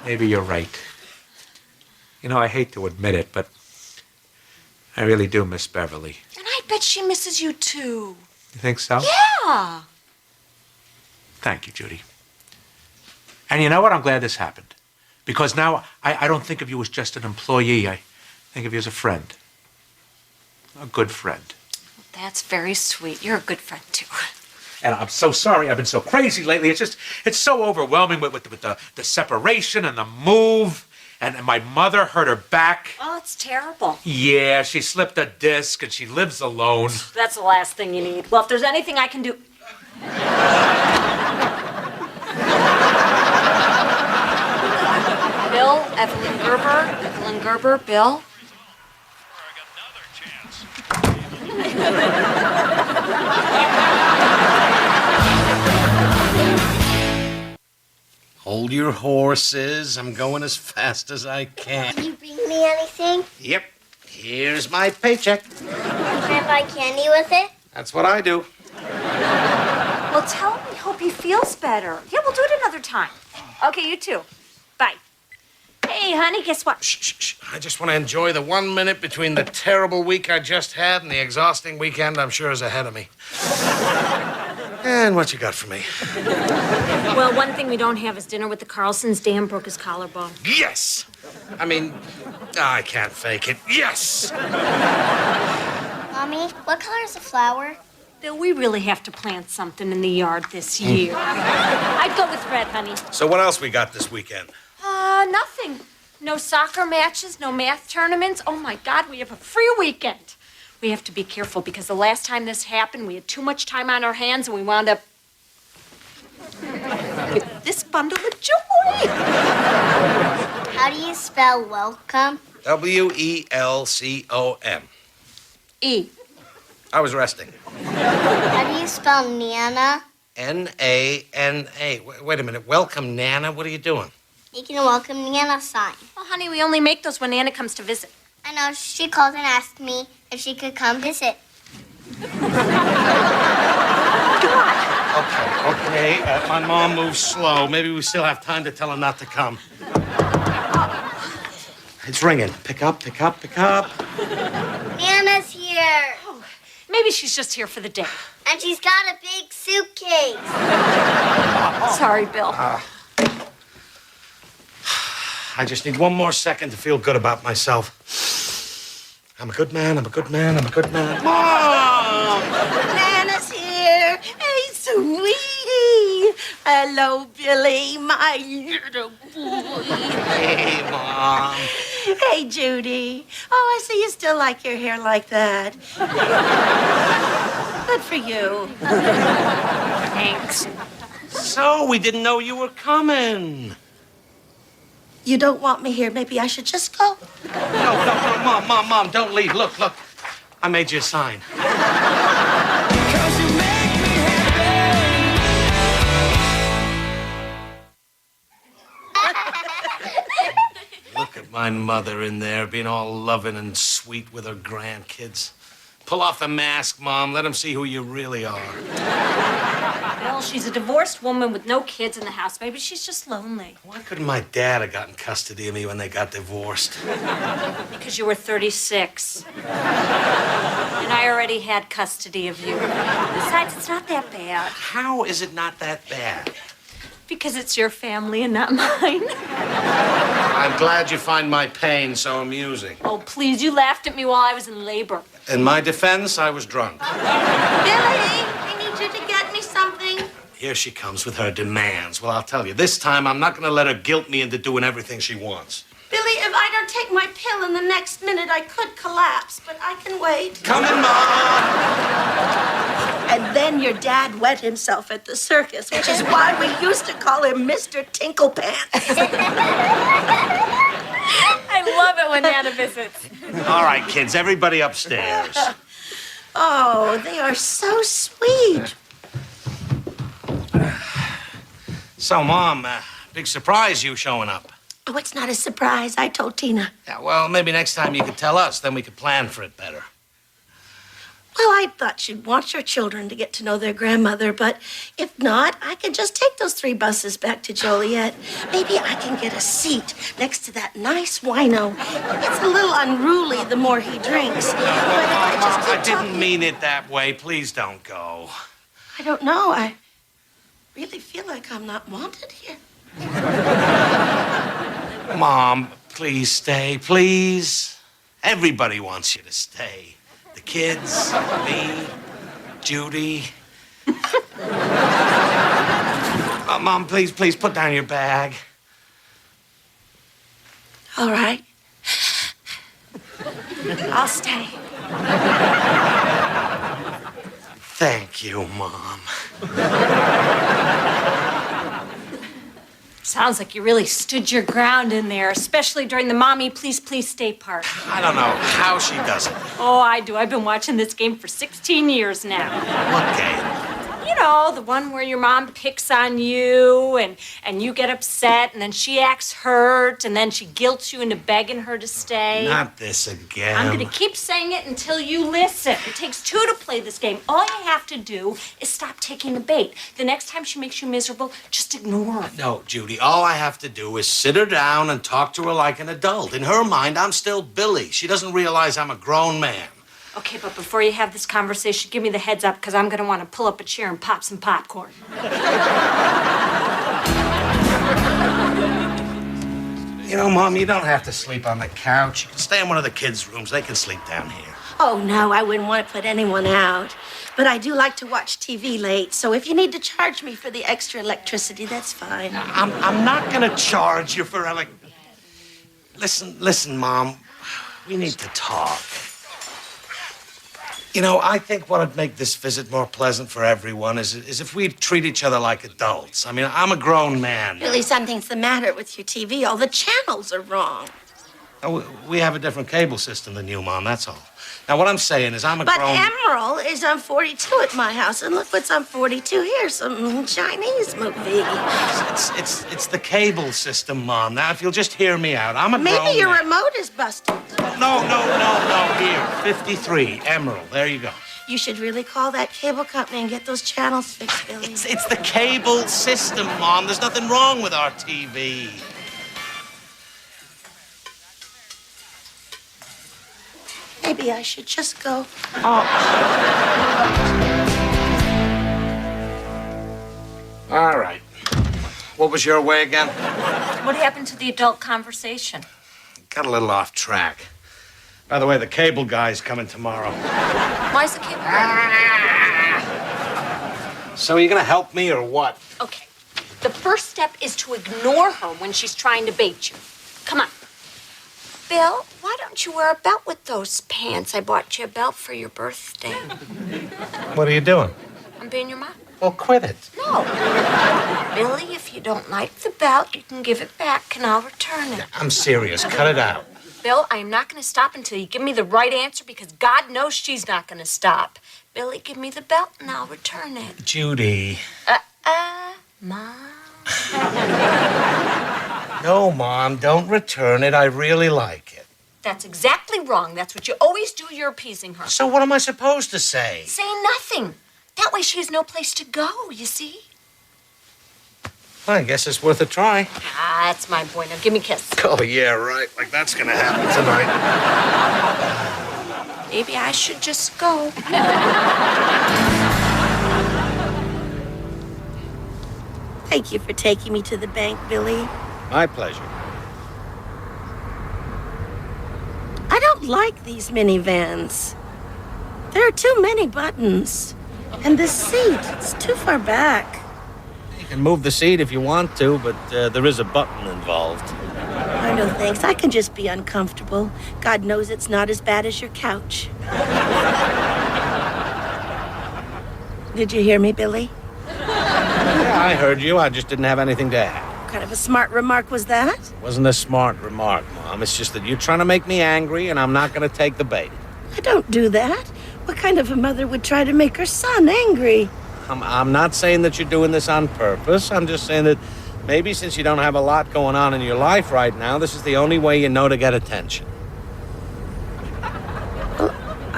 Maybe you're right. You know, I hate to admit it, but I really do miss Beverly. And I bet she misses you, too. You think so? Yeah. Thank you, Judy. And you know what? I'm glad this happened. Because now I don't think of you as just an employee. I think of you as a friend. A good friend. That's very sweet. You're a good friend, too. And I'm so sorry I've been so crazy lately. It's so overwhelming with the separation and the move. And my mother hurt her back. Oh, it's terrible. Yeah, she slipped a disc and she lives alone. That's the last thing you need. Well, if there's anything I can do... Bill, Evelyn Gerber, Bill. Hold your horses. I'm going as fast as I can. Can you bring me anything? Yep. Here's my paycheck. Can I buy candy with it? That's what I do. Well, tell him we hope he feels better. Yeah, we'll do it another time. Okay, you too. Bye. Hey, honey, guess what? Shh. I just want to enjoy the 1 minute between the terrible week I just had and the exhausting weekend I'm sure is ahead of me. And what you got for me? Well, one thing we don't have is dinner with the Carlsons. Dan broke his collarbone. Yes! I mean, I can't fake it. Yes! Mommy, what color is the flower? Bill, we really have to plant something in the yard this year. I'd go with red, honey. So what else we got this weekend? Nothing. No soccer matches, no math tournaments. Oh, my God, we have a free weekend. We have to be careful because the last time this happened, we had too much time on our hands and we wound up with this bundle of joy. How do you spell welcome? Welcom. E. I was resting. How do you spell Nana? Nana. Wait a minute. Welcome, Nana. What are you doing? Making a welcome Nana sign. Well, honey, we only make those when Nana comes to visit. I know. She called and asked me if she could come visit. Okay. My mom moves slow. Maybe we still have time to tell her not to come. It's ringing. Pick up. Nana's here. Oh, maybe she's just here for the day. And she's got a big suitcase. Sorry, Bill. I just need one more second to feel good about myself. I'm a good man. Mom! Nana's here. Hey, sweetie. Hello, Billy, my little boy. Hey, Mom. Hey, Judy. Oh, I see you still like your hair like that. Good for you. Thanks. So, we didn't know you were coming. You don't want me here. Maybe I should just go. No, Mom, don't leave. Look. I made you a sign. Look at my mother in there, being all loving and sweet with her grandkids. Pull off the mask, Mom. Let them see who you really are. Bill, she's a divorced woman with no kids in the house. Maybe she's just lonely. Why couldn't my dad have gotten custody of me when they got divorced? Because you were 36. And I already had custody of you. Besides, it's not that bad. How is it not that bad? Because it's your family and not mine. I'm glad you find my pain so amusing. Oh, please, you laughed at me while I was in labor. In my defense, I was drunk. Billy, I need you to get me something. Here she comes with her demands. Well, I'll tell you, this time I'm not going to let her guilt me into doing everything she wants. Billy, if I don't take my pill in the next minute, I could collapse, but I can wait. Come in, Mom! And then your dad wet himself at the circus, which is why we used to call him Mr. Tinklepants. I love it when Nana visits. All right, kids, everybody upstairs. Oh, they are so sweet. So, Mom, big surprise you showing up. Oh, it's not a surprise. I told Tina. Yeah, well, maybe next time you could tell us, then we could plan for it better. Well, I thought you'd want your children to get to know their grandmother, but if not, I can just take those 3 buses back to Joliet. Maybe I can get a seat next to that nice wino. He gets a little unruly the more he drinks. But if I just keep I didn't talking... mean it that way. Please don't go. I don't know. I really feel like I'm not wanted here. Mom, please stay, please. Everybody wants you to stay. The kids, me, Judy. Mom, please put down your bag. All right. I'll stay. Thank you, Mom. Sounds like you really stood your ground in there, especially during the Mommy Please Please Stay part. I don't know how she does it. Oh, I do. I've been watching this game for 16 years now. What game? You know, the one where your mom picks on you and you get upset and then she acts hurt and then she guilts you into begging her to stay. Not this again. I'm going to keep saying it until you listen. It takes 2 to play this game. All you have to do is stop taking the bait. The next time she makes you miserable, just ignore her. No, Judy, all I have to do is sit her down and talk to her like an adult. In her mind, I'm still Billy. She doesn't realize I'm a grown man. Okay, but before you have this conversation, give me the heads up, because I'm going to want to pull up a chair and pop some popcorn. You know, Mom, you don't have to sleep on the couch. You can stay in one of the kids' rooms. They can sleep down here. Oh, no, I wouldn't want to put anyone out. But I do like to watch TV late, so if you need to charge me for the extra electricity, that's fine. I'm not going to charge you for Listen, Mom. We need to talk. You know, I think what would make this visit more pleasant for everyone is if we treat each other like adults. I mean, I'm a grown man. Really, something's the matter with your TV. All the channels are wrong. We have a different cable system than you, Mom, that's all. Now, what I'm saying is I'm a But grown... Emerald is on 42 at my house, and look what's on 42 here, some Chinese movie. It's the cable system, Mom. Now, if you'll just hear me out, I'm a grown Maybe your man. remote is busted. No. Here, 53, Emerald. There you go. You should really call that cable company and get those channels fixed, Billy. It's the cable system, Mom. There's nothing wrong with our TV. Maybe I should just go. All right. What was your way again? What happened to the adult conversation? Got a little off track. By the way, the cable guy's coming tomorrow. Why's the cable? So are you going to help me or what? Okay. The first step is to ignore her when she's trying to bait you. Come on. Bill, why don't you wear a belt with those pants? I bought you a belt for your birthday. What are you doing? I'm being your mom. Well, quit it. No. Billy, if you don't like the belt, you can give it back and I'll return it. I'm serious. Cut it out. Bill, I am not going to stop until you give me the right answer because God knows she's not going to stop. Billy, give me the belt and I'll return it. Judy. Mom. No, Mom, don't return it. I really like it. That's exactly wrong. That's what you always do. You're appeasing her. So what am I supposed to say? Say nothing. That way she has no place to go, you see? Well, I guess it's worth a try. That's my boy. Now give me a kiss. Oh, yeah, right. Like that's going to happen tonight. Maybe I should just go. Thank you for taking me to the bank, Billy. My pleasure. I don't like these minivans. There are too many buttons. And this seat, it's too far back. You can move the seat if you want to, but there is a button involved. Oh, no, thanks. I can just be uncomfortable. God knows it's not as bad as your couch. Did you hear me, Billy? Yeah, I heard you. I just didn't have anything to add. What kind of a smart remark was that? It wasn't a smart remark, Mom. It's just that you're trying to make me angry, and I'm not going to take the bait. I don't do that. What kind of a mother would try to make her son angry? I'm not saying that you're doing this on purpose. I'm just saying that maybe since you don't have a lot going on in your life right now, this is the only way you know to get attention. Well,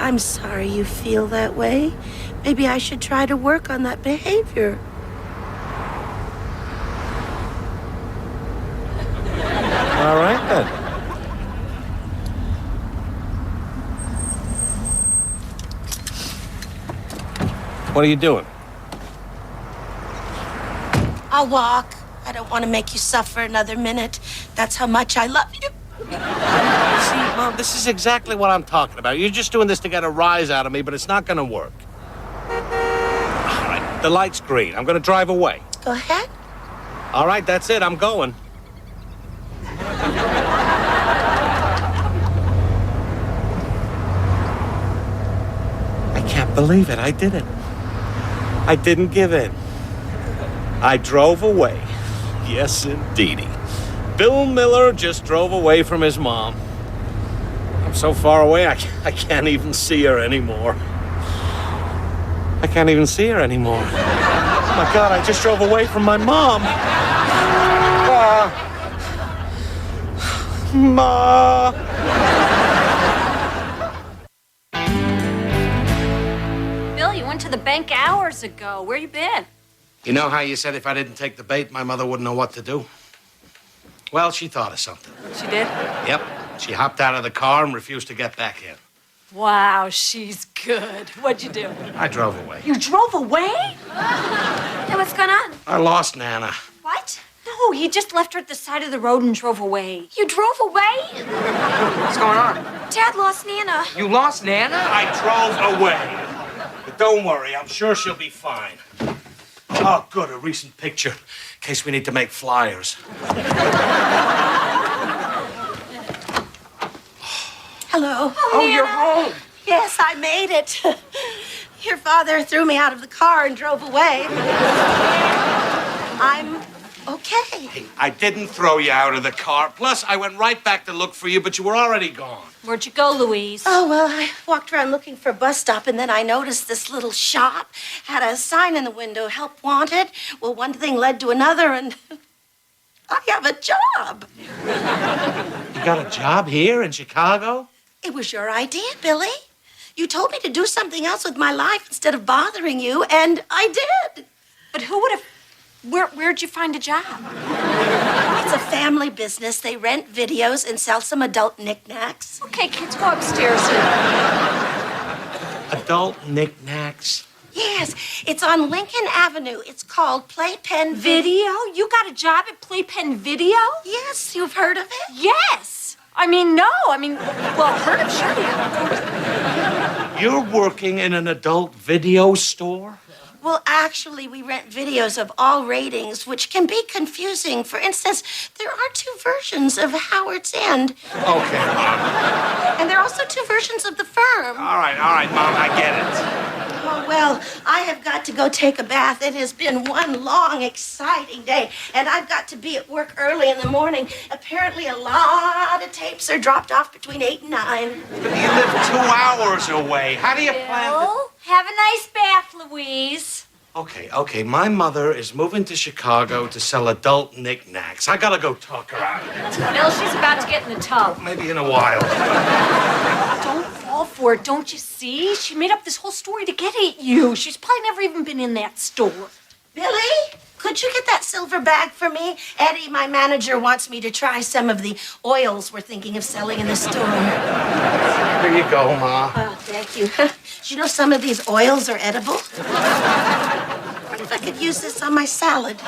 I'm sorry you feel that way. Maybe I should try to work on that behavior. All right, then. What are you doing? I'll walk. I don't want to make you suffer another minute. That's how much I love you. See, Mom, this is exactly what I'm talking about. You're just doing this to get a rise out of me, but it's not going to work. All right, the light's green. I'm going to drive away. Go ahead. All right, that's it. I'm going. I can't believe it. I did it. I didn't give in. I drove away. Yes, indeedy. Bill Miller just drove away from his mom. I'm so far away, I can't even see her anymore. I can't even see her anymore. Oh my God, I just drove away from my mom. Ma. Bill, you went to the bank hours ago. Where you been? You know how you said if I didn't take the bait, my mother wouldn't know what to do? Well, she thought of something. She did? Yep. She hopped out of the car and refused to get back in. Wow, she's good. What'd you do? I drove away. You drove away? Hey, what's going on? I lost Nana. What? No, he just left her at the side of the road and drove away. You drove away? What's going on? Dad lost Nana. You lost Nana? I drove away. But don't worry, I'm sure she'll be fine. Oh, good, a recent picture, in case we need to make flyers. Hello. Oh, you're home. Yes, I made it. Your father threw me out of the car and drove away. I'm okay. Hey, I didn't throw you out of the car. Plus, I went right back to look for you, but you were already gone. Where'd you go, Louise? Oh, well, I walked around looking for a bus stop, and then I noticed this little shop had a sign in the window, help wanted. Well, one thing led to another, and I have a job. You got a job here in Chicago? It was your idea, Billy. You told me to do something else with my life instead of bothering you, and I did. But who would have... Where'd you find a job? It's a family business. They rent videos and sell some adult knickknacks. Okay, kids, go upstairs. Adult knickknacks? Yes, it's on Lincoln Avenue. It's called Playpen Video? You got a job at Playpen Video? Yes, you've heard of it? Yes. Well, heard of, sure. Yeah. You're working in an adult video store? Well, actually, we rent videos of all ratings, which can be confusing. For instance, there are 2 versions of Howard's End. Okay, Mom. And there are also 2 versions of The Firm. All right, Mom, I get it. Oh, well, I have got to go take a bath. It has been one long, exciting day, and I've got to be at work early in the morning. Apparently, a lot of tapes are dropped off between 8 and 9. But you live 2 hours away. How do you plan to... Bill, have a nice bath, Louise. Okay. My mother is moving to Chicago to sell adult knickknacks. I gotta go talk her out of it. Bill, she's about to get in the tub. Maybe in a while. Don't fall for it, don't you see? She made up this whole story to get at you. She's probably never even been in that store. Billy, could you get that silver bag for me? Eddie, my manager, wants me to try some of the oils we're thinking of selling in the store. Here you go, Ma. Oh, thank you. Do you know some of these oils are edible? What if I could use this on my salad?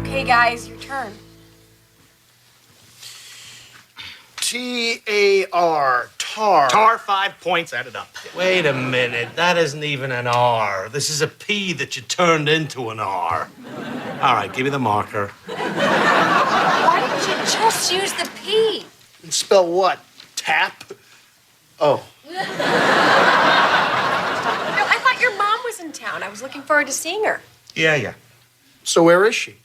Okay, guys, your turn. T-A-R, tar. Tar 5 points added up. Wait a minute. That isn't even an R. This is a P that you turned into an R. All right, give me the marker. Why didn't you just use the P? And spell what? Tap? Oh. I thought your mom was in town. I was looking forward to seeing her. Yeah. So where is she?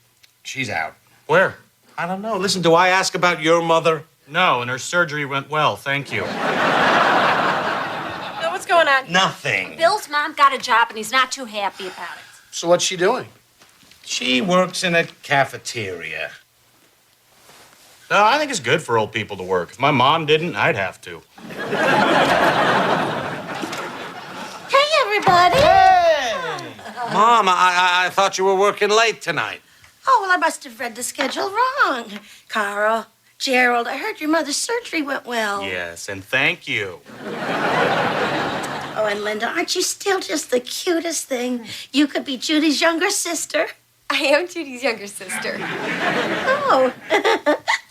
She's out. Where? I don't know. Listen, do I ask about your mother? No, and her surgery went well, thank you. Bill, what's going on? Nothing. Bill's mom got a job, and he's not too happy about it. So what's she doing? She works in a cafeteria. No, I think it's good for old people to work. If my mom didn't, I'd have to. Hey, everybody. Mom, I thought you were working late tonight. Oh, well, I must have read the schedule wrong. Carl, Gerald, I heard your mother's surgery went well. Yes, and thank you. Oh, and Linda, aren't you still just the cutest thing? You could be Judy's younger sister. I am Judy's younger sister. Oh,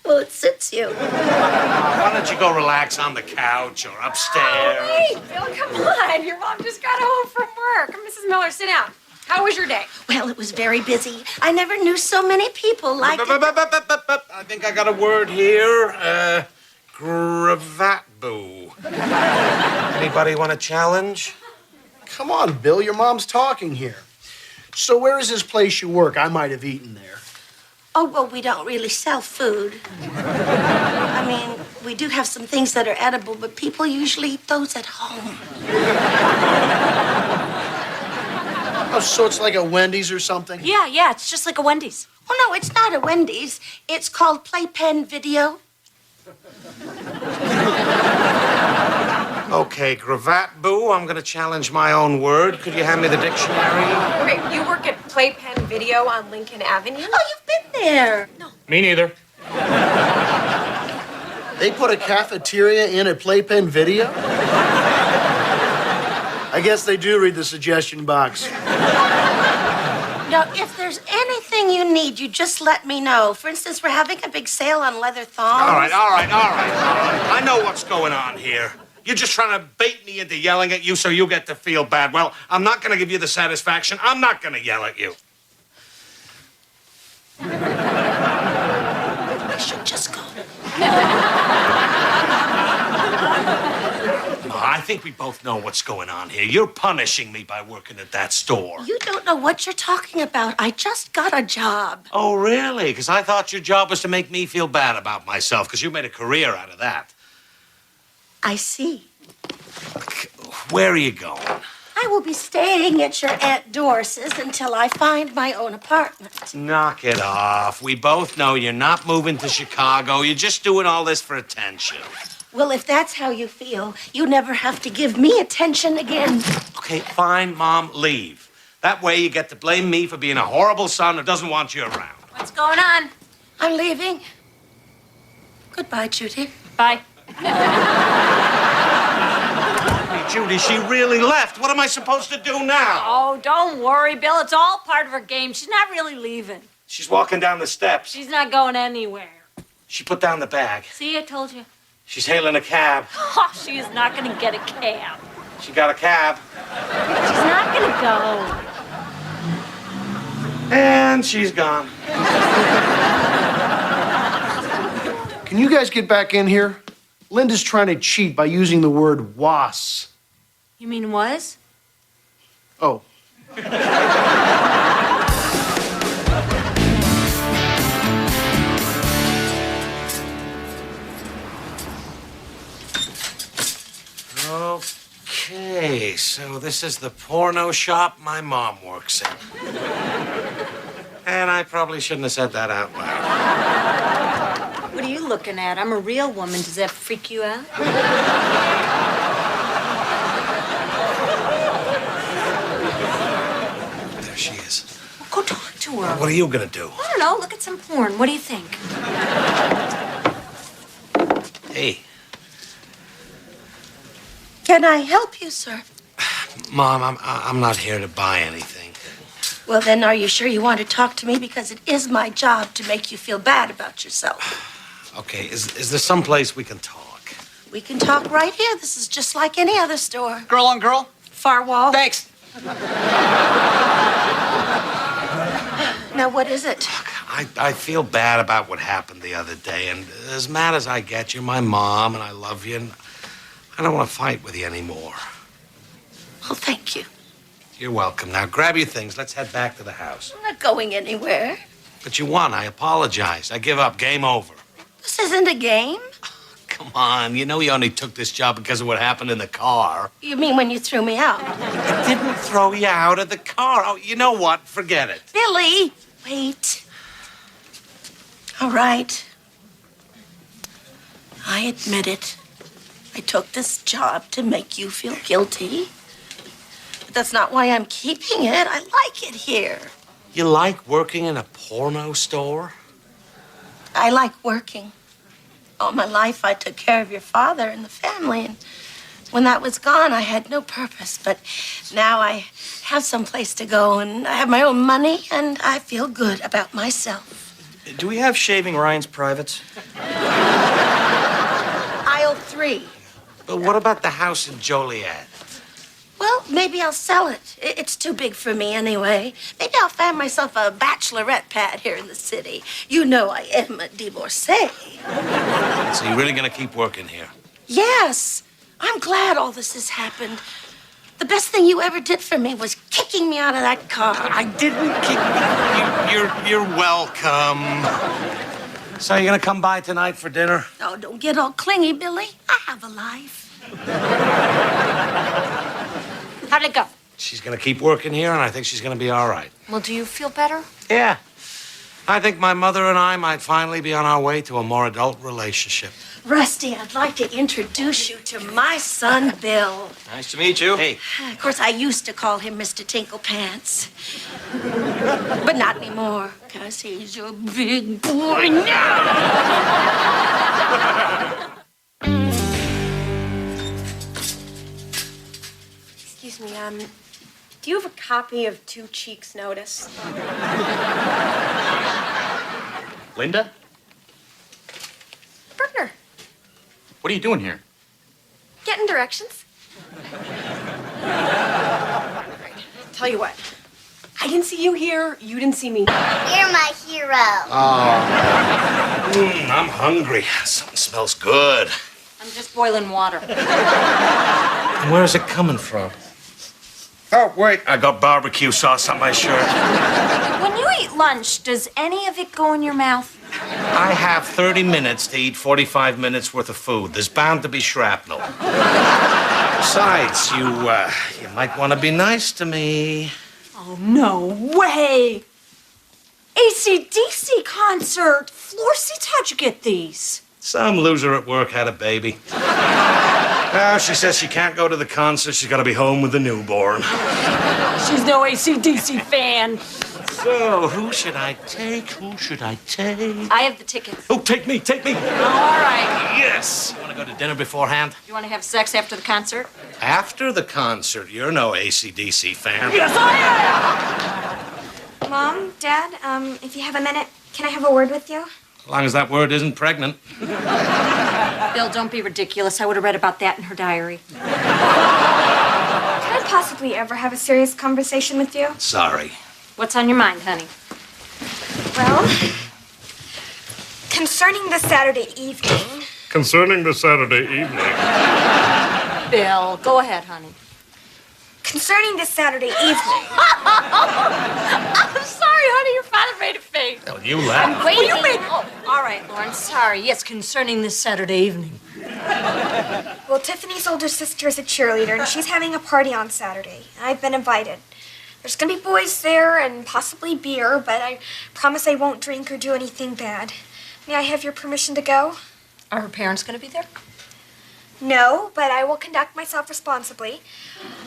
well, it suits you. Why don't you go relax on the couch or upstairs? Oh, wait, Bill, come on. Your mom just got home from work. Mrs. Miller, sit down. How was your day? Well, it was very busy. I never knew so many people like it. I think I got a word here. Cravat-boo. Anybody want a challenge? Come on, Bill. Your mom's talking here. So where is this place you work? I might have eaten there. Oh, well, we don't really sell food. I mean, we do have some things that are edible, but people usually eat those at home. Oh, so it's like a Wendy's or something? Yeah, it's just like a Wendy's. Oh, no, it's not a Wendy's. It's called Playpen Video. Okay, Cravat-boo, I'm going to challenge my own word. Could you hand me the dictionary? Okay, you work at Playpen Video on Lincoln Avenue? Oh, you've been there. No. Me neither. They put a cafeteria in a Playpen Video? I guess they do read the suggestion box. Now, if there's anything you need, you just let me know. For instance, we're having a big sale on leather thongs. All right. I know what's going on here. You're just trying to bait me into yelling at you so you get to feel bad. Well, I'm not going to give you the satisfaction. I'm not going to yell at you. I should just go. I think we both know what's going on here. You're punishing me by working at that store. You don't know what you're talking about. I just got a job. Oh, really? Because I thought your job was to make me feel bad about myself, because you made a career out of that. I see. Where are you going? I will be staying at your Aunt Doris's until I find my own apartment. Knock it off. We both know you're not moving to Chicago. You're just doing all this for attention. Well, if that's how you feel, you never have to give me attention again. Okay, fine, Mom, leave. That way you get to blame me for being a horrible son who doesn't want you around. What's going on? I'm leaving. Goodbye, Judy. Bye. Hey, Judy, she really left. What am I supposed to do now? Oh, don't worry, Bill. It's all part of her game. She's not really leaving. She's walking down the steps. She's not going anywhere. She put down the bag. See, I told you. She's hailing a cab. Oh, she is not going to get a cab. She got a cab. She's not going to go. And she's gone. Can you guys get back in here? Linda's trying to cheat by using the word was. You mean was? Oh. Okay, so this is the porno shop my mom works in. And I probably shouldn't have said that out loud. What are you looking at? I'm a real woman. Does that freak you out? There she is. Well, go talk to her. What are you gonna do? I don't know. Look at some porn. What do you think? Hey, Can I help you, sir? Mom, I'm not here to buy anything. Well, then, are you sure you want to talk to me? Because it is my job to make you feel bad about yourself. Okay, is there some place we can talk? We can talk right here. This is just like any other store. Girl on girl? Far wall. Thanks. Now, what is it? I feel bad about what happened the other day, and as mad as I get, you're my mom, and I love you, and I don't want to fight with you anymore. Well, thank you. You're welcome. Now, grab your things. Let's head back to the house. I'm not going anywhere. But you won. I apologize. I give up. Game over. This isn't a game. Come on. You know you only took this job because of what happened in the car. You mean when you threw me out? I didn't throw you out of the car. Oh, you know what? Forget it. Billy, wait. All right. I admit it. I took this job to make you feel guilty. But that's not why I'm keeping it. I like it here. You like working in a porno store? I like working. All my life, I took care of your father and the family, and when that was gone, I had no purpose. But now I have some place to go, and I have my own money, and I feel good about myself. Do we have shaving Ryan's privates? Aisle 3. But what about the house in Joliet? Well, maybe I'll sell it. It's too big for me anyway. Maybe I'll find myself a bachelorette pad here in the city. You know I am a divorcee. So you're really gonna keep working here? Yes. I'm glad all this has happened. The best thing you ever did for me was kicking me out of that car. I didn't kick you. You're welcome. So you're gonna come by tonight for dinner? Oh, don't get all clingy, Billy. I have a life. How'd it go? She's gonna keep working here, and I think she's gonna be all right. Well, do you feel better? Yeah. I think my mother and I might finally be on our way to a more adult relationship. Rusty, I'd like to introduce you to my son, Bill. Nice to meet you. Hey. Of course, I used to call him Mr. Tinklepants. But not anymore, because he's your big boy now. Excuse me, do you have a copy of Two Cheeks' Notice? Linda? Bertner, What are you doing here? getting directions. Tell you what, I didn't see you here, you didn't see me. You're my hero. I'm hungry. Something smells good. I'm just boiling water. Where's it coming from? Oh, wait. I got barbecue sauce on my shirt. When you eat lunch, does any of it go in your mouth? I have 30 minutes to eat 45 minutes worth of food. There's bound to be shrapnel. Besides, you might want to be nice to me. Oh, no way! AC/DC concert! Floor seats, how'd you get these? Some loser at work had a baby. Now she says she can't go to the concert. She's got to be home with the newborn. She's no AC/DC fan. So, who should I take? Who should I take? I have the tickets. Oh, take me, take me. All right. Yes. You want to go to dinner beforehand? You want to have sex after the concert? After the concert, you're no AC/DC fan. Yes, I am! Mom, Dad, if you have a minute, can I have a word with you? As long as that word isn't pregnant. Bill, don't be ridiculous. I would have read about that in her diary. Can I possibly ever have a serious conversation with you? Sorry. What's on your mind, honey? Well, concerning the Saturday evening. Concerning the Saturday evening. Bill, go ahead, honey. Concerning the Saturday evening. I'm sorry, honey. Your father made a face. Oh, you laugh. Well, you made... Oh, all right, Lauren. Sorry. Yes, concerning this Saturday evening. Well, Tiffany's older sister is a cheerleader, and she's having a party on Saturday. I've been invited. There's gonna be boys there and possibly beer, but I promise I won't drink or do anything bad. May I have your permission to go? Are her parents gonna be there? No, but I will conduct myself responsibly.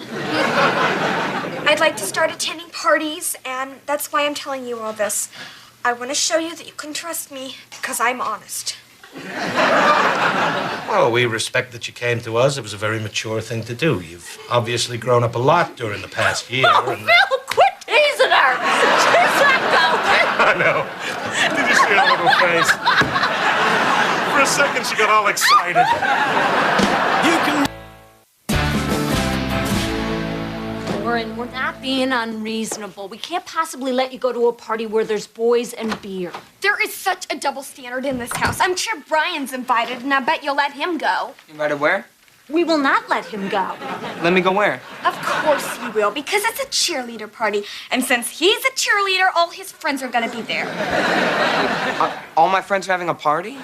I'd like to start attending parties, and that's why I'm telling you all this. I want to show you that you can trust me because I'm honest. Well, we respect that you came to us. It was a very mature thing to do. You've obviously grown up a lot during the past year. Oh, and... Bill, quit teasing her! She's not going. I know. Did you see her little face? For a second, she got all excited. You can... Lauren, we're not being unreasonable. We can't possibly let you go to a party where there's boys and beer. There is such a double standard in this house. I'm sure Brian's invited, and I bet you'll let him go. Invited where? We will not let him go. Let me go where? Of course he will, because it's a cheerleader party. And since he's a cheerleader, all his friends are gonna be there. All my friends are having a party?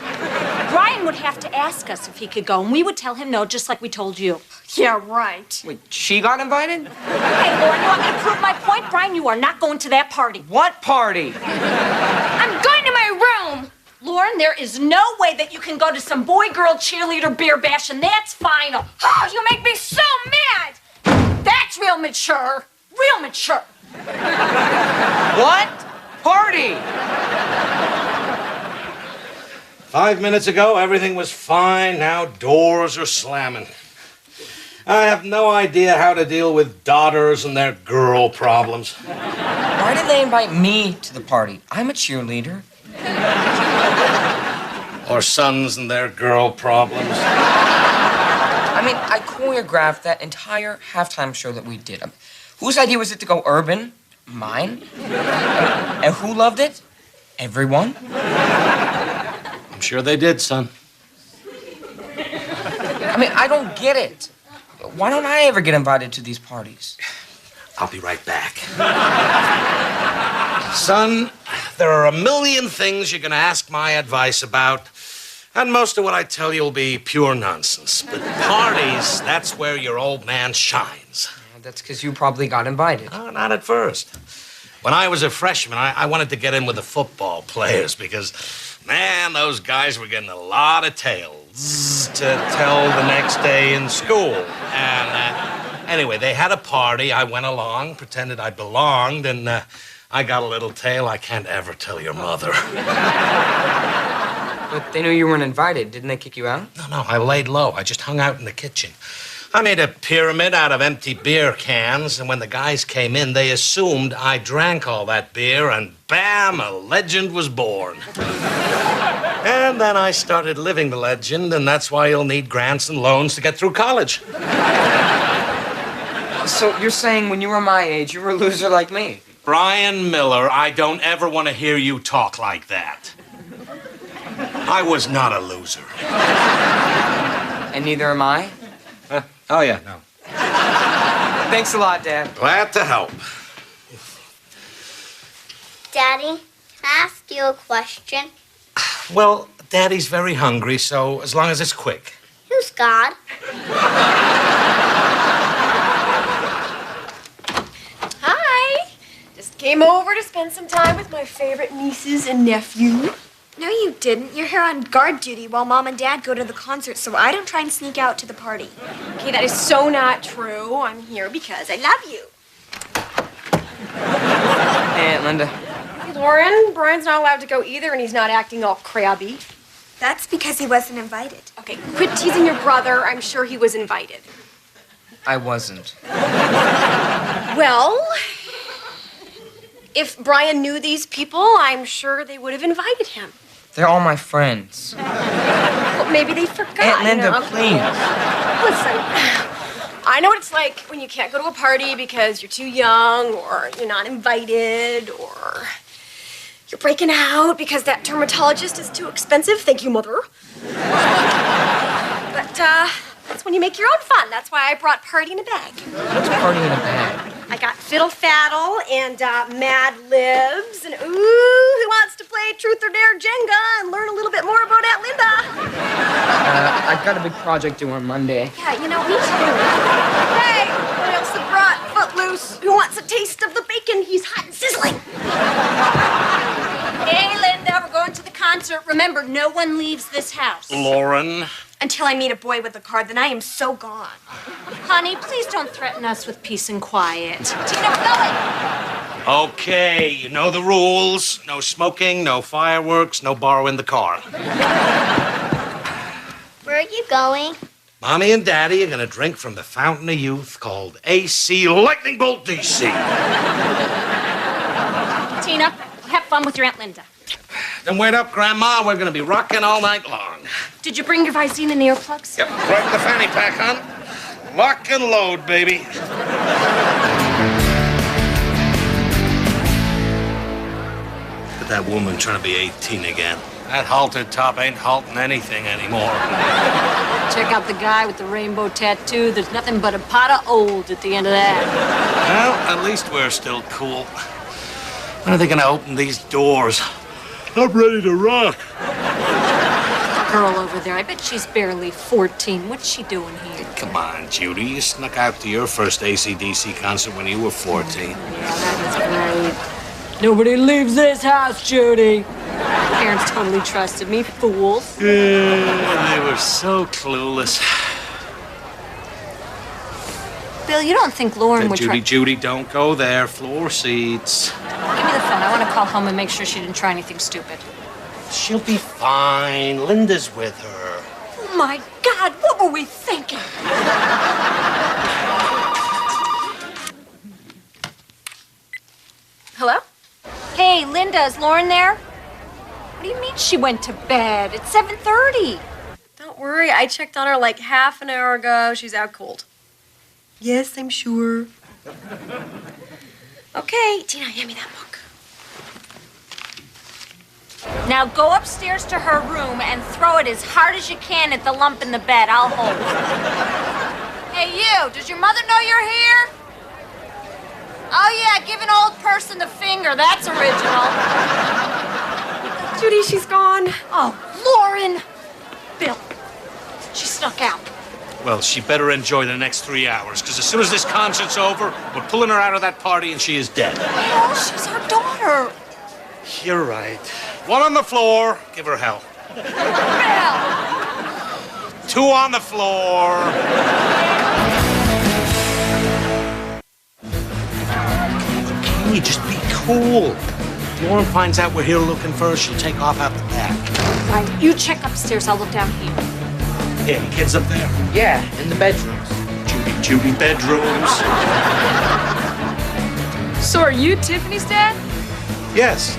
Brian would have to ask us if he could go, and we would tell him no, just like we told you. Yeah, right. Wait, she got invited? Okay, Lauren, you want me to prove my point? Brian, you are not going to that party. What party? I'm going to my room. Lauren, there is no way that you can go to some boy-girl cheerleader beer bash and that's final. Oh, you make me so mad. That's real mature. Real mature. What? Party! 5 minutes ago, everything was fine. Now doors are slamming. I have no idea how to deal with daughters and their girl problems. Why did they invite me to the party? I'm a cheerleader. Or sons and their girl problems. I mean, I choreographed that entire halftime show that we did. Whose idea was it to go urban? Mine. And who loved it? Everyone. I'm sure they did, son. I mean, I don't get it. Why don't I ever get invited to these parties? I'll be right back. Son, there are a million things you're going to ask my advice about, and most of what I tell you will be pure nonsense. But parties, that's where your old man shines. That's because you probably got invited. Oh, not at first. When I was a freshman, I wanted to get in with the football players because, man, those guys were getting a lot of tales to tell the next day in school. And anyway, they had a party. I went along, pretended I belonged, and I got a little tale I can't ever tell your mother. But they knew you weren't invited. Didn't they kick you out? No, I laid low. I just hung out in the kitchen. I made a pyramid out of empty beer cans, and when the guys came in, they assumed I drank all that beer, and bam, a legend was born. And then I started living the legend, and that's why you'll need grants and loans to get through college. So you're saying when you were my age, you were a loser like me? Brian Miller, I don't ever want to hear you talk like that. I was not a loser. And neither am I? Oh, yeah, no. Thanks a lot, Dad. Glad to help. Daddy, can I ask you a question? Well, Daddy's very hungry, so as long as it's quick. Who's God? Hi. Just came over to spend some time with my favorite nieces and nephew. No, you didn't. You're here on guard duty while Mom and Dad go to the concert, so I don't try and sneak out to the party. Okay, that is so not true. I'm here because I love you. Hey, Aunt Linda. Hey, Lauren, Brian's not allowed to go either, and he's not acting all crabby. That's because he wasn't invited. Okay, quit teasing your brother. I'm sure he was invited. I wasn't. Well, if Brian knew these people, I'm sure they would have invited him. They're all my friends. Well, maybe they forgot. Aunt Linda, you know? please. Listen, I know what it's like when you can't go to a party because you're too young, or you're not invited, or you're breaking out because that dermatologist is too expensive. Thank you, Mother. But that's when you make your own fun. That's why I brought Party in a Bag. What's Party in a Bag? I got Fiddle Faddle and Mad Libs, and who wants to play Truth or Dare Jenga and learn a little bit more about Aunt Linda? I've got a big project due on Monday. Yeah, you know, me too. Hey, what else have brought Footloose? Who wants a taste of the bacon? He's hot and sizzling. Hey, Linda, we're going to the concert. Remember, no one leaves this house. Lauren. Until I meet a boy with a card, then I am so gone. Honey, please don't threaten us with peace and quiet. Tina, we're going. Okay, you know the rules. No smoking, no fireworks, no borrowing the car. Where are you going? Mommy and Daddy are gonna drink from the fountain of youth called AC Lightning Bolt DC. Tina, have fun with your Aunt Linda. Then wait up, Grandma. We're gonna be rocking all night long. Did you bring your Visine and earplugs? Yep, right in the fanny pack, hon. Lock and load, baby. Look at that woman trying to be 18 again. That halter top ain't halting anything anymore. Check out the guy with the rainbow tattoo. There's nothing but a pot of old at the end of that. Well, at least we're still cool. When are they gonna open these doors? I'm ready to rock. Girl over there, I bet she's barely 14. What's she doing here? Come on, Judy. You snuck out to your first AC/DC concert when you were 14. Yeah, that is great. Nobody leaves this house, Judy. Parents totally trusted me, fools. They were so clueless. Bill, you don't think Lauren would try... Judy, don't go there. Floor seats. Give me the phone. I want to call home and make sure she didn't try anything stupid. She'll be fine. Linda's with her. Oh, my God, what were we thinking? Hello? Hey, Linda, is Lauren there? What do you mean she went to bed? It's 7:30. Don't worry, I checked on her like half an hour ago. She's out cold. Yes, I'm sure. Okay, Tina, hand me that book. Now go upstairs to her room and throw it as hard as you can at the lump in the bed. I'll hold it. Hey, you, does your mother know you're here? Oh, yeah, give an old person the finger. That's original. Judy, she's gone. Oh, Lauren. Bill, she snuck out. Well, she better enjoy the next 3 hours, because as soon as this concert's over, we're pulling her out of that party and she is dead. Bill, she's our daughter. You're right. One on the floor. Give her hell. Bill. 2 on the floor. Can you just be cool? If Lauren finds out we're here looking for her, she'll take off out the back. Right, you check upstairs. I'll look down here. Hey, any kids up there? Yeah, in the bedrooms. Judy, bedrooms. So are you Tiffany's dad? Yes.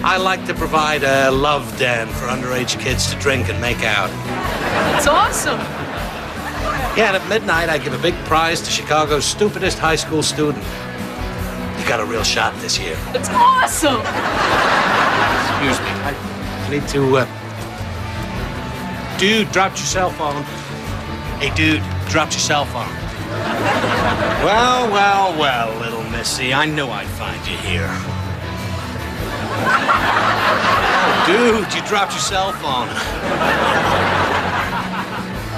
I like to provide a love den for underage kids to drink and make out. That's awesome. Yeah, and at midnight, I give a big prize to Chicago's stupidest high school student. You got a real shot this year. That's awesome. Excuse me. I need to, Dude, dropped your cell phone. Hey, dude, dropped your cell phone. Well, little missy. I knew I'd find you here. Dude, you dropped your cell phone.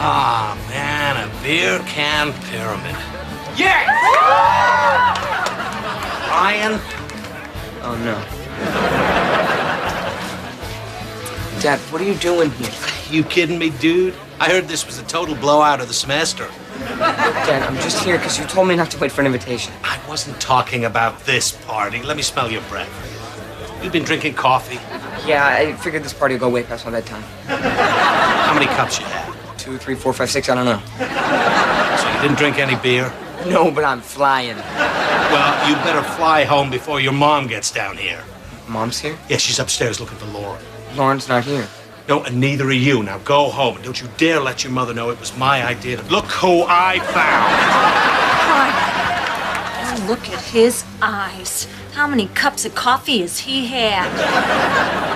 Ah, man, a beer can pyramid. Yeah! Ryan? Oh, no. Dad, what are you doing here? You kidding me, dude? I heard this was a total blowout of the semester. Dad, I'm just here because you told me not to wait for an invitation. I wasn't talking about this party. Let me smell your breath. You've been drinking coffee? Yeah, I figured this party would go way past my bedtime. How many cups you had? 2, 3, 4, 5, 6, I don't know. So you didn't drink any beer? No, but I'm flying. Well, you better fly home before your mom gets down here. Mom's here? Yeah, she's upstairs looking for Lauren. Lauren's not here. No, and neither are you. Now go home, and don't you dare let your mother know it was my idea. Look who I found. Oh, look at his eyes. How many cups of coffee has he had?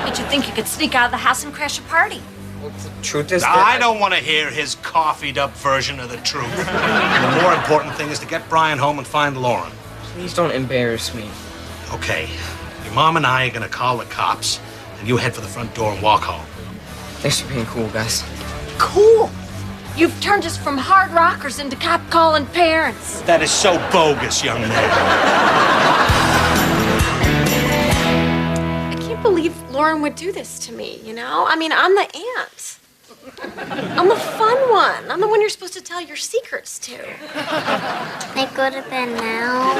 What did you think you could sneak out of the house and crash a party? Well, the truth is I don't want to hear his coffeed-up version of the truth. And the more important thing is to get Brian home and find Lauren. Please don't embarrass me. Okay, your mom and I are going to call the cops, and you head for the front door and walk home. Thanks for being cool, guys. Cool. You've turned us from hard rockers into cop-calling parents. That is so bogus, young man. I can't believe Lauren would do this to me, you know? I mean, I'm the aunt. I'm the fun one. I'm the one you're supposed to tell your secrets to. Can I go to bed now?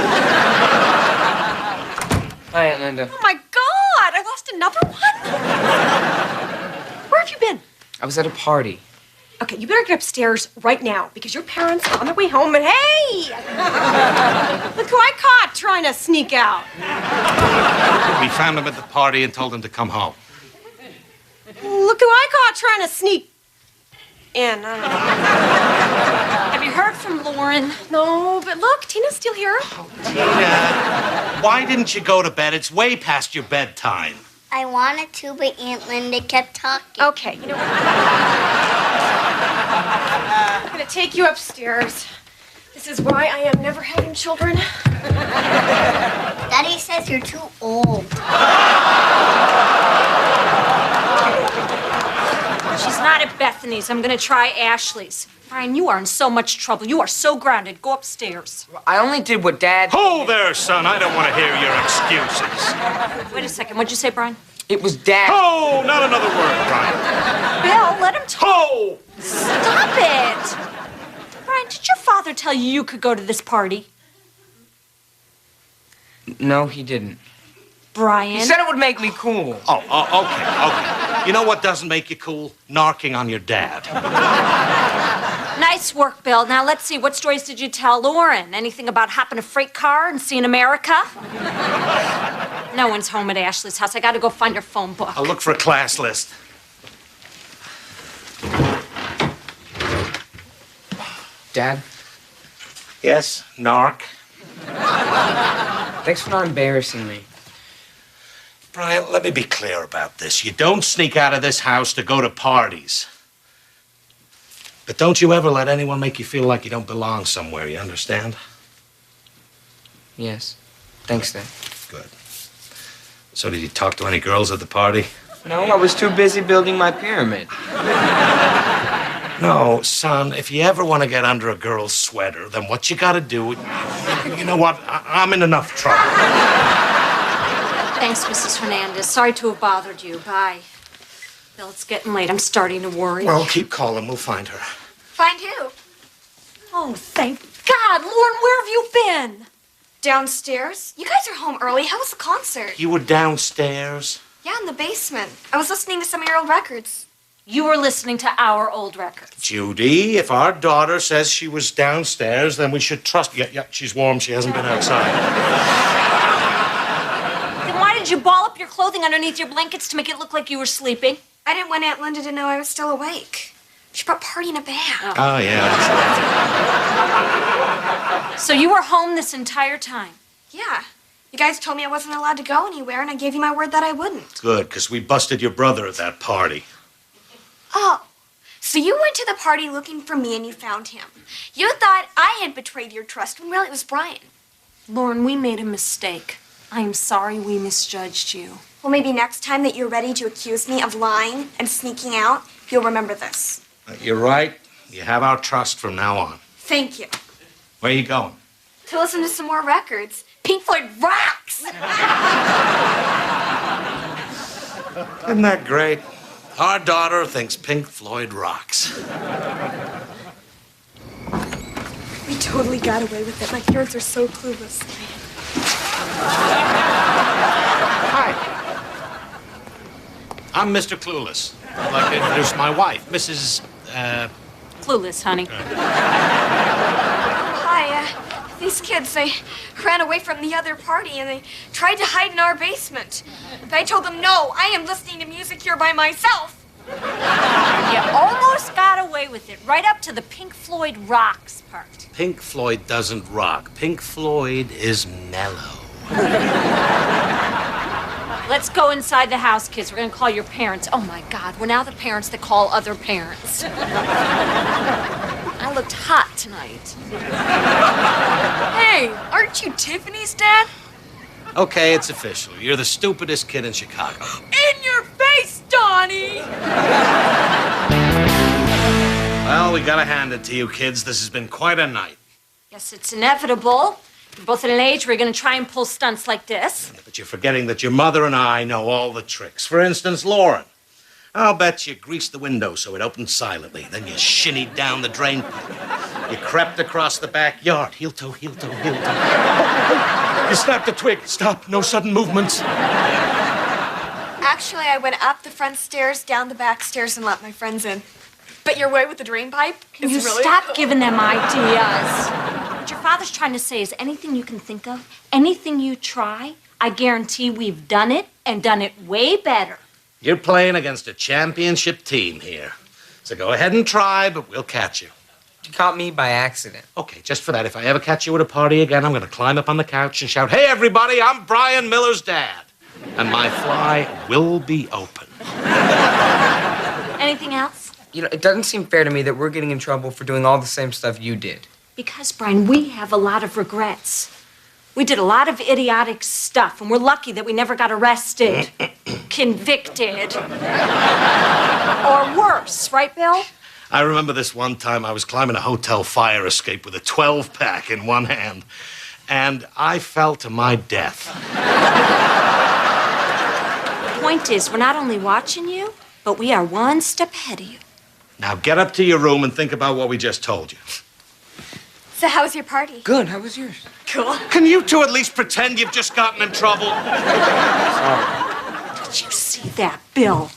Hi, Aunt Linda. Oh, my God! I lost another one? Where have you been? I was at a party. Okay, you better get upstairs right now because your parents are on their way home and hey! Look who I caught trying to sneak out. We found him at the party and told him to come home. Look who I caught trying to sneak in. I don't know. Have you heard from Lauren? No, but look, Tina's still here. Tina, why didn't you go to bed? It's way past your bedtime. I wanted to, but Aunt Linda kept talking. Okay, you know what? I'm gonna take you upstairs. This is why I am never having children. Daddy says you're too old. She's not at Bethany's. I'm gonna try Ashley's. Brian, you are in so much trouble. You are so grounded. Go upstairs. I only did what Dad... Ho there, son. I don't want to hear your excuses. Wait a second. What'd you say, Brian? It was Dad... Ho! Not another word, Brian. Bill, let him talk. Ho! Stop it! Brian, did your father tell you you could go to this party? No, he didn't. Brian? He said it would make me cool. Okay. You know what doesn't make you cool? Narking on your dad. Nice work, Bill. Now, let's see. What stories did you tell Lauren? Anything about hopping a freight car and seeing America? No one's home at Ashley's house. I gotta go find her phone book. I'll look for a class list. Dad? Yes, narc. Thanks for not embarrassing me. Brian, let me be clear about this. You don't sneak out of this house to go to parties. But don't you ever let anyone make you feel like you don't belong somewhere, you understand? Yes. Thanks, Dad. Good. So did you talk to any girls at the party? No, I was too busy building my pyramid. No, son, if you ever want to get under a girl's sweater, then what you gotta do... You know what? I'm in enough trouble. Thanks, Mrs. Hernandez. Sorry to have bothered you. Bye. Bill, it's getting late. I'm starting to worry. Well, keep calling. We'll find her. Find who? Oh, thank God. Lauren, where have you been? Downstairs. You guys are home early. How was the concert? You were downstairs? Yeah, in the basement. I was listening to some of your old records. You were listening to our old records. Judy, if our daughter says she was downstairs, then we should trust... Yeah, she's warm. She hasn't been outside. Then why did you ball up your clothing underneath your blankets to make it look like you were sleeping? I didn't want Aunt Linda to know I was still awake. She brought party in a bag. Oh, yeah. So you were home this entire time? Yeah. You guys told me I wasn't allowed to go anywhere, and I gave you my word that I wouldn't. Good, because we busted your brother at that party. Oh, so you went to the party looking for me and you found him. You thought I had betrayed your trust when really it was Brian. Lauren, we made a mistake. I am sorry we misjudged you. Well, maybe next time that you're ready to accuse me of lying and sneaking out, you'll remember this. You're right. You have our trust from now on. Thank you. Where are you going? To listen to some more records. Pink Floyd rocks! Isn't that great? Our daughter thinks Pink Floyd rocks. We totally got away with it. My parents are so clueless. Hi. I'm Mr. Clueless. I'd like to introduce my wife, Mrs. Clueless, honey. Hi, these kids, they ran away from the other party and they tried to hide in our basement. But I told them, no, I am listening to music here by myself. You almost got away with it, right up to the Pink Floyd rocks part. Pink Floyd doesn't rock. Pink Floyd is mellow. Let's go inside the house, kids. We're gonna call your parents. Oh my God, we're now the parents that call other parents. I looked hot tonight. Hey, aren't you Tiffany's dad? Okay, it's official. You're the stupidest kid in Chicago. In your face, Donnie! Well, we gotta hand it to you, kids. This has been quite a night. Yes, it's inevitable. You're both at an age where you're gonna try and pull stunts like this. But you're forgetting that your mother and I know all the tricks. For instance, Lauren. I'll bet you greased the window so it opened silently. Then you shinnied down the drain pipe. You crept across the backyard. Heel toe, heel toe, heel toe. You snapped a twig. Stop. No sudden movements. Actually, I went up the front stairs, down the back stairs, and let my friends in. But your way with the drain pipe Can is you really... stop giving them ideas? What your father's trying to say is anything you can think of, anything you try, I guarantee we've done it and done it way better. You're playing against a championship team here. So go ahead and try, but we'll catch you. You caught me by accident. Okay, just for that, if I ever catch you at a party again, I'm going to climb up on the couch and shout, "Hey, everybody, I'm Brian Miller's dad." And my fly will be open. Anything else? You know, it doesn't seem fair to me that we're getting in trouble for doing all the same stuff you did. Because, Brian, we have a lot of regrets. We did a lot of idiotic stuff, and we're lucky that we never got arrested, convicted, or worse, right, Bill? I remember this one time I was climbing a hotel fire escape with a 12-pack in one hand, and I fell to my death. The point is, we're not only watching you, but we are one step ahead of you. Now get up to your room and think about what we just told you. So how was your party? Good. How was yours? Cool. Can you two at least pretend you've just gotten in trouble? Did you see that, Bill?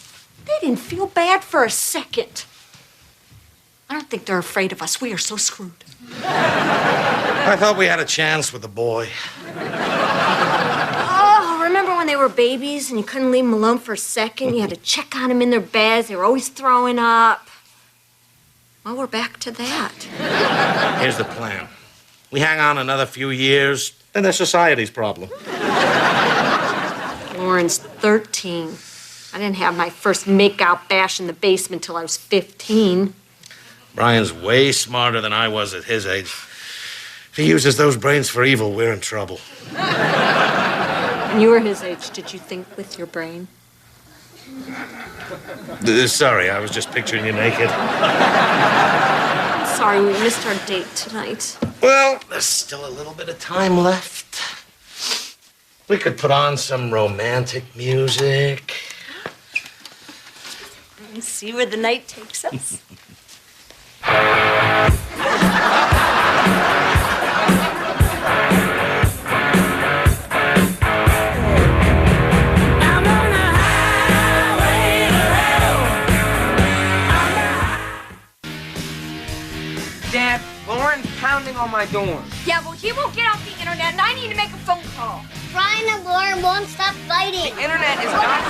They didn't feel bad for a second. I don't think they're afraid of us. We are so screwed. I thought we had a chance with the boy. Oh, remember when they were babies and you couldn't leave them alone for a second? You had to check on them in their beds. They were always throwing up. Well, we're back to that. Here's the plan. We hang on another few years, then there's society's problem. Lauren's 13. I didn't have my first make-out bash in the basement till I was 15. Brian's way smarter than I was at his age. If he uses those brains for evil, we're in trouble. When you were his age, did you think with your brain? Sorry, I was just picturing you naked. I'm sorry, we missed our date tonight. Well, there's still a little bit of time left. We could put on some romantic music. And see where the night takes us. Dad, Lauren's pounding on my door. Yeah, well, he won't get off the internet, and I need to make a phone call. Brian and Lauren won't stop fighting. The internet is not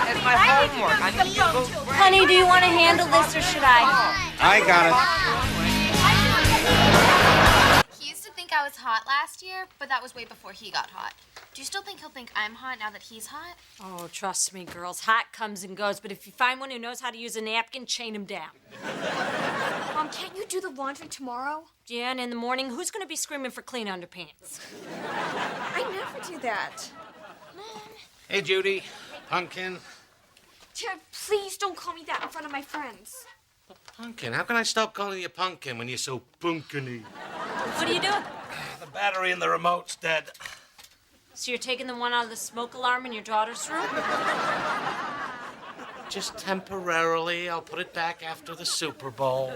as my homework. I need to go. Honey, do you want to handle this, or should I? I got it. He used to think I was hot last year, but that was way before he got hot. Do you still think he'll think I'm hot now that he's hot? Oh, trust me, girls. Hot comes and goes, but if you find one who knows how to use a napkin, chain him down. Mom, can't you do the laundry tomorrow? Yeah, and in the morning, who's going to be screaming for clean underpants? I never do that. Hey, Judy. Pumpkin. Dad, please don't call me that in front of my friends. Pumpkin? How can I stop calling you Pumpkin when you're so pumpkin-y? What are you doing? The battery in the remote's dead. So you're taking the one out of the smoke alarm in your daughter's room? Just temporarily. I'll put it back after the Super Bowl.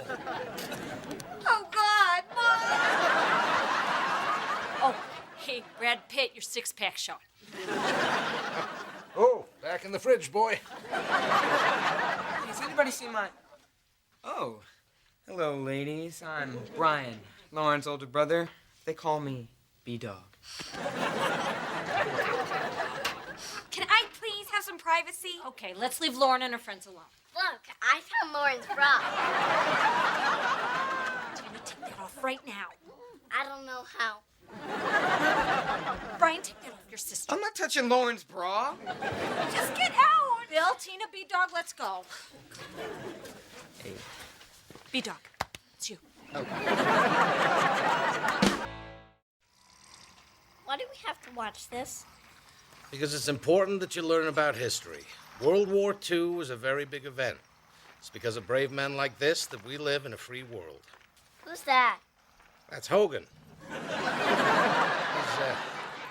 Oh, God, Mom! Oh, hey, Brad Pitt, your six-pack showing. Oh, back in the fridge, boy. Has anybody seen my... Oh, hello, ladies. I'm Brian, Lauren's older brother. They call me B-Dog. Can I please have some privacy? Okay, let's leave Lauren and her friends alone. Look, I found Lauren's bra. Tina, take that off right now. I don't know how. Brian, take that off your sister. I'm not touching Lauren's bra. Just get out! Bill, Tina, B-Dog, let's go. Hey. B-Dog, it's you. Why do we have to watch this? Because it's important that you learn about history. World War II was a very big event. It's because of brave men like this that we live in a free world. Who's that? That's Hogan.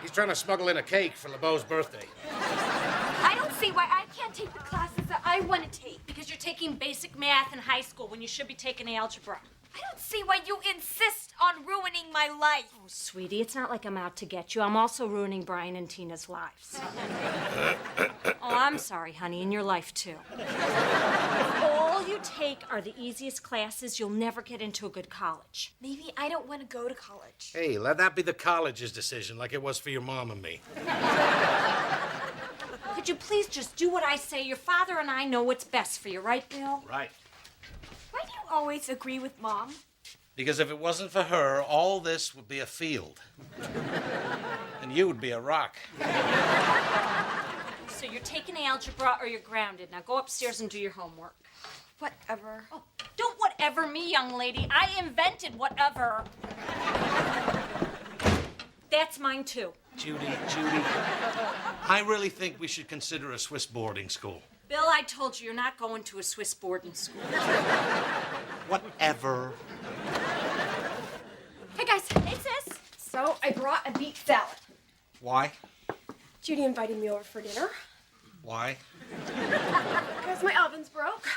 He's trying to smuggle in a cake for LeBeau's birthday. I don't see why I can't take the classes that I want to take. Because you're taking basic math in high school when you should be taking algebra. I don't see why you insist on ruining my life. Oh, sweetie, it's not like I'm out to get you. I'm also ruining Brian and Tina's lives. Oh, I'm sorry, honey, in your life, too. If all you take are the easiest classes, you'll never get into a good college. Maybe I don't want to go to college. Hey, let that be the college's decision, like it was for your mom and me. Could you please just do what I say? Your father and I know what's best for you, right, Bill? Right. Why do you always agree with Mom? Because if it wasn't for her, all this would be a field. And you would be a rock. So you're taking algebra or you're grounded. Now go upstairs and do your homework. Whatever. Oh, don't whatever me, young lady. I invented whatever. That's mine too. Judy, I really think we should consider a Swiss boarding school. Bill, I told you you're not going to a Swiss boarding school. Whatever. Hey guys, hey sis. So I brought a beet salad. Why? Judy invited me over for dinner Why? because my oven's broke.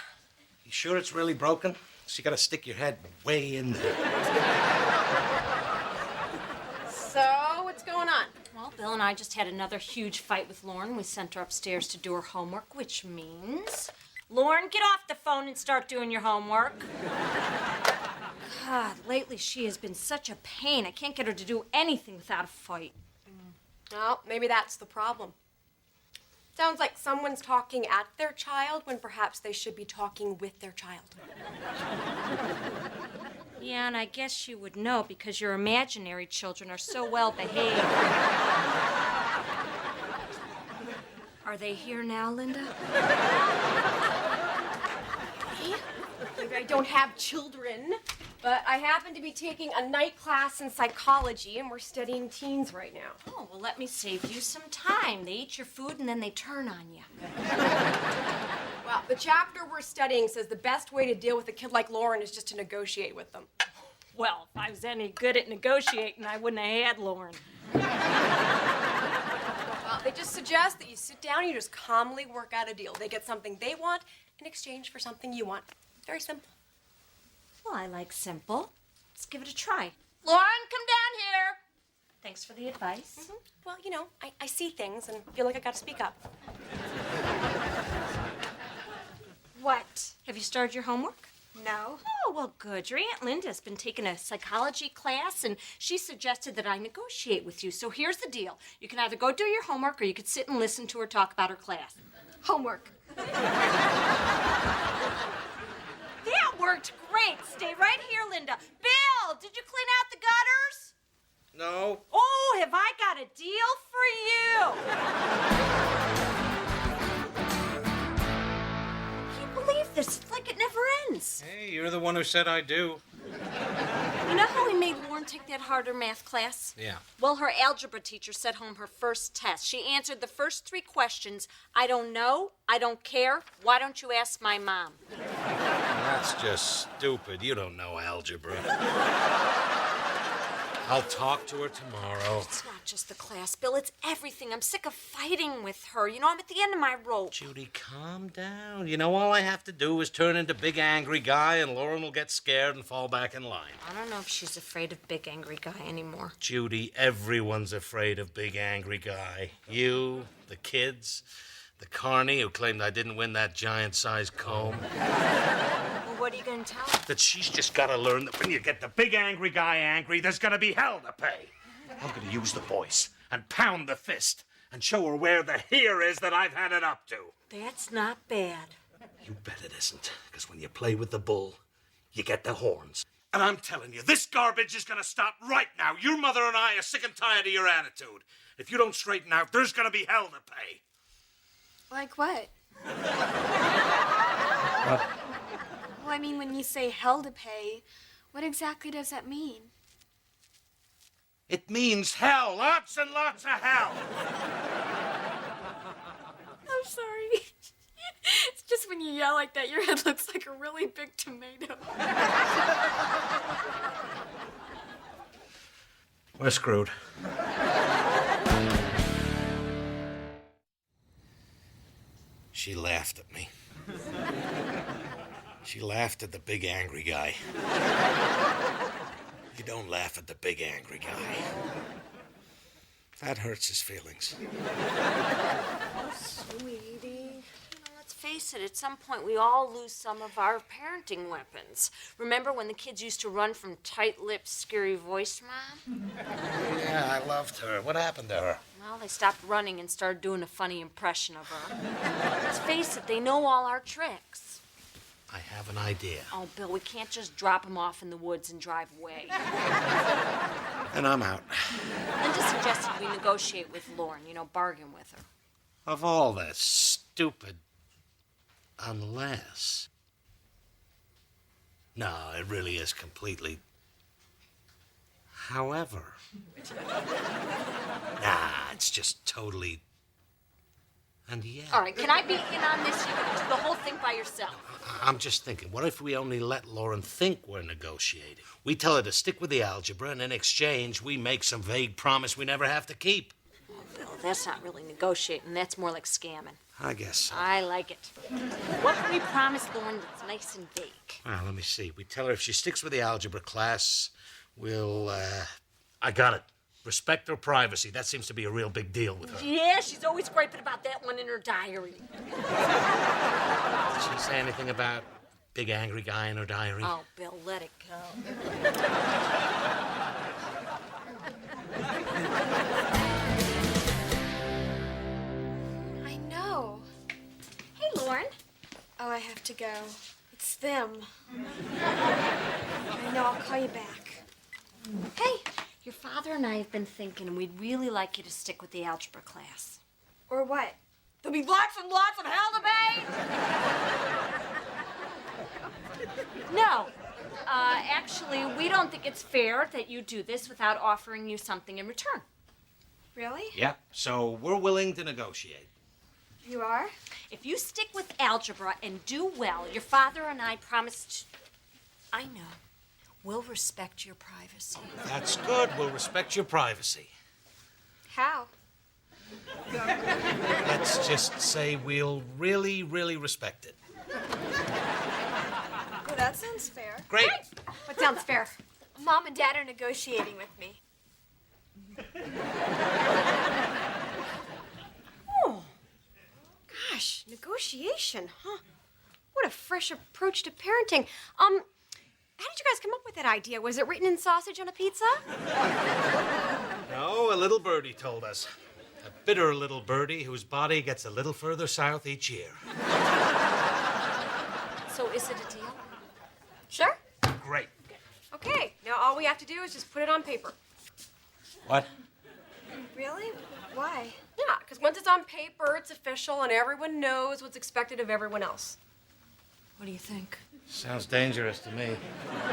You sure it's really broken? So you gotta stick your head way in there. So what's going on? Well, Bill and I just had another huge fight with Lauren. We sent her upstairs to do her homework, which means... Lauren, get off the phone and start doing your homework. God, lately she has been such a pain. I can't get her to do anything without a fight. Well, maybe that's the problem. Sounds like someone's talking at their child when perhaps they should be talking with their child. Yeah, and I guess you would know because your imaginary children are so well behaved. Are they here now, Linda? Maybe I don't have children, but I happen to be taking a night class in psychology, and we're studying teens right now. Oh, well, let me save you some time. They eat your food and then they turn on you. Well, the chapter we're studying says the best way to deal with a kid like Lauren is just to negotiate with them. Well, if I was any good at negotiating, I wouldn't have had Lauren. Well, they just suggest that you sit down and you just calmly work out a deal. They get something they want in exchange for something you want. Very simple. Well, I like simple. Let's give it a try. Lauren, come down here. Thanks for the advice. Mm-hmm. Well, you know, I see things and feel like I gotta speak up. What? Have you started your homework? No. Oh, well, good. Your Aunt Linda's been taking a psychology class, and she suggested that I negotiate with you. So here's the deal. You can either go do your homework, or you could sit and listen to her talk about her class. Homework. That worked great. Stay right here, Linda. Bill, did you clean out the gutters? No. Oh, have I got a deal for you? I can't believe this. It's like it never ends. Hey, you're the one who said I do. You know how we made Lauren take that harder math class? Yeah. Well, her algebra teacher sent home her first test. She answered the first 3 questions. I don't know. I don't care. Why don't you ask my mom? That's just stupid. You don't know algebra. I'll talk to her tomorrow. It's not just the class, Bill. It's everything. I'm sick of fighting with her. You know, I'm at the end of my rope. Judy, calm down. You know, all I have to do is turn into big angry guy and Lauren will get scared and fall back in line. I don't know if she's afraid of big angry guy anymore. Judy, everyone's afraid of big angry guy. You, the kids, the carny who claimed I didn't win that giant-sized comb. Well, what are you going to tell her? That she's just got to learn that when you get the big angry guy angry, there's going to be hell to pay. I'm going to use the voice and pound the fist and show her where the here is that I've had it up to. That's not bad. You bet it isn't, because when you play with the bull, you get the horns. And I'm telling you, this garbage is going to stop right now. Your mother and I are sick and tired of your attitude. If you don't straighten out, there's going to be hell to pay. Like what? What? Well, I mean, when you say hell to pay, what exactly does that mean? It means hell, lots and lots of hell. I'm sorry. It's just when you yell like that, your head looks like a really big tomato. We're screwed. She laughed at me. She laughed at the big angry guy. You don't laugh at the big angry guy. That hurts his feelings. Oh, sweetie. Let's face it, at some point we all lose some of our parenting weapons. Remember when the kids used to run from tight-lipped, scary voice mom? Yeah, I loved her. What happened to her? Well, they stopped running and started doing a funny impression of her. Let's face it, they know all our tricks. I have an idea. Oh, Bill, we can't just drop them off in the woods and drive away. And I'm out. Linda suggested we negotiate with Lauren, bargain with her. Of all that stupid unless. No, it really is completely. However. Nah, it's just totally. And yeah. All right, can I be in on this? You're going to do the whole thing by yourself. I'm just thinking, what if we only let Lauren think we're negotiating? We tell her to stick with the algebra, and in exchange, we make some vague promise we never have to keep. Oh, Bill, that's not really negotiating. That's more like scamming. I guess so. I like it. What can we promise Lauren that's nice and vague? Well, let me see. We tell her if she sticks with the algebra class, we'll, I got it. Respect her privacy. That seems to be a real big deal with her. Yeah, she's always griping about that one in her diary. Did she say anything about big angry guy in her diary? Oh, Bill, let it go. I know. Hey, Lauren. Oh, I have to go. It's them. I know, I'll call you back. Hey, your father and I have been thinking, and we'd really like you to stick with the algebra class. Or what? There'll be lots and lots of hell to pay. No. Actually, we don't think it's fair that you do this without offering you something in return. Really? Yep. So we're willing to negotiate. You are? If you stick with algebra and do well, your father and I promised. I know. We'll respect your privacy. That's good. We'll respect your privacy. How? Let's just say we'll really, really respect it. Well, that sounds fair. Great. What sounds fair? Mom and Dad are negotiating with me. Oh, gosh, negotiation, huh? What a fresh approach to parenting. How did you guys come up with that idea? Was it written in sausage on a pizza? No, a little birdie told us. A bitter little birdie whose body gets a little further south each year. So is it a deal? Sure. Great. Okay, now all we have to do is just put it on paper. What? Really? Why? Yeah, because once it's on paper, it's official and everyone knows what's expected of everyone else. What do you think? Sounds dangerous to me. We're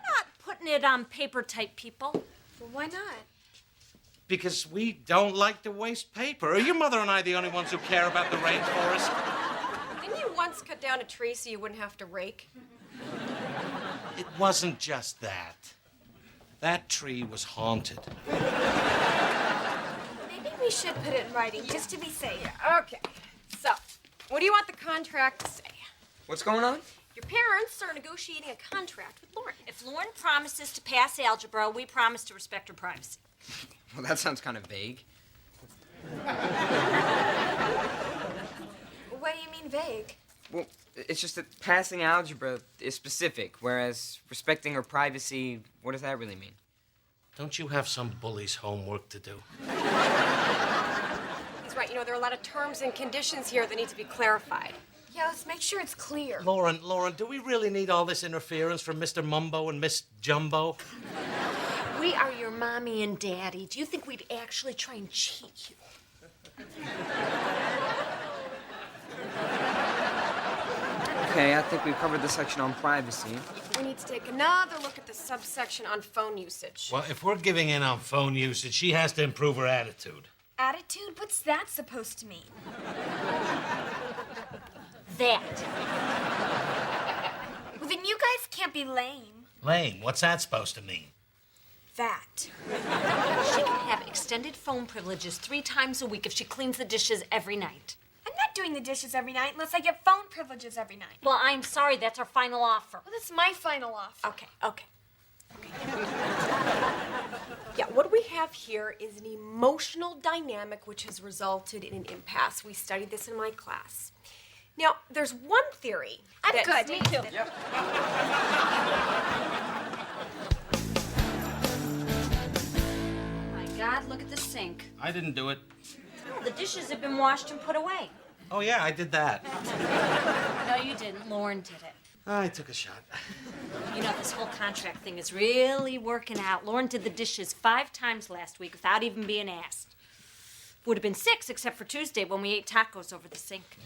not putting it on paper type people. Well, why not? Because we don't like to waste paper. Are your mother and I the only ones who care about the rainforest? Didn't you once cut down a tree so you wouldn't have to rake? It wasn't just that. That tree was haunted. Maybe we should put it in writing just to be safe. Okay, so what do you want the contract to say? What's going on? Your parents are negotiating a contract with Lauren. If Lauren promises to pass algebra, we promise to respect her privacy. Well, that sounds kind of vague. What do you mean vague? Well, it's just that passing algebra is specific, whereas respecting her privacy, what does that really mean? Don't you have some bully's homework to do? He's right. You know, there are a lot of terms and conditions here that need to be clarified. Yeah, let's make sure it's clear. Lauren, do we really need all this interference from Mr. Mumbo and Miss Jumbo? We are your mommy and daddy. Do you think we'd actually try and cheat you? Okay, I think we've covered the section on privacy. We need to take another look at the subsection on phone usage. Well, if we're giving in on phone usage, she has to improve her attitude. Attitude? What's that supposed to mean? That. Well, then you guys can't be lame. Lame, what's that supposed to mean? That. She can have extended phone privileges 3 times a week if she cleans the dishes every night. I'm not doing the dishes every night unless I get phone privileges every night. Well, I'm sorry, that's our final offer. Well, that's my final offer. Okay. Yeah, what we have here is an emotional dynamic which has resulted in an impasse. We studied this in my class. Now, there's one theory. I'm that- good. Me too. My God, look at the sink. I didn't do it. The dishes have been washed and put away. Oh, yeah, I did that. No, you didn't. Lauren did it. I took a shot. You know, this whole contract thing is really working out. Lauren did the dishes 5 times last week without even being asked. Would have been 6 except for Tuesday when we ate tacos over the sink.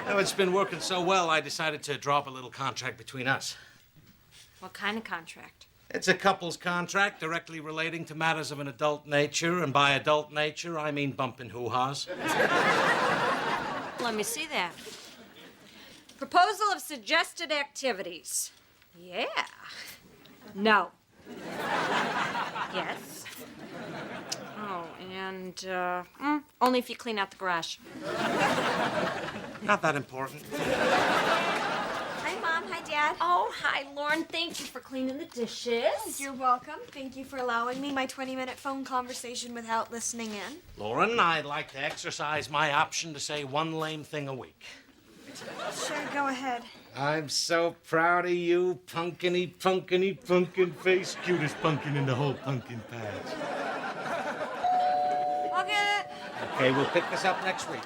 Now, it's been working so well, I decided to drop a little contract between us. What kind of contract? It's a couple's contract directly relating to matters of an adult nature, and by adult nature, I mean bumping hoo-has. Let me see that. Proposal of suggested activities. Yeah. No. Yes. Oh, and only if you clean out the garage. Not that important. Hi, Mom. Hi, Dad. Oh, hi, Lauren. Thank you for cleaning the dishes. You're welcome. Thank you for allowing me my 20-minute phone conversation without listening in. Lauren, I'd like to exercise my option to say one lame thing a week. Sure, go ahead. I'm so proud of you, pumpkin face, cutest pumpkin in the whole pumpkin patch. I'll get it. Okay, we'll pick this up next week.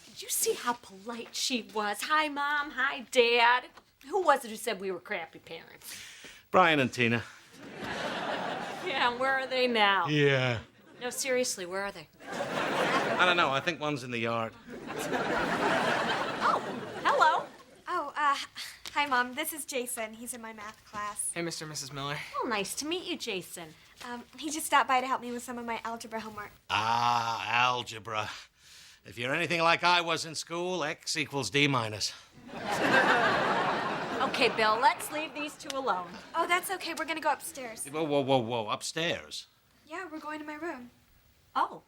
Did you see how polite she was? Hi, Mom. Hi, Dad. Who was it who said we were crappy parents? Brian and Tina. Yeah, and where are they now? Yeah. No, seriously, where are they? I don't know. I think one's in the yard. Oh, hello. Oh, hi, Mom. This is Jason. He's in my math class. Hey, Mr. and Mrs. Miller. Oh, nice to meet you, Jason. He just stopped by to help me with some of my algebra homework. Ah, algebra. If you're anything like I was in school, X equals D minus. Okay, Bill, let's leave these two alone. Oh, that's okay. We're gonna go upstairs. Whoa. Upstairs? Yeah, we're going to my room. Oh,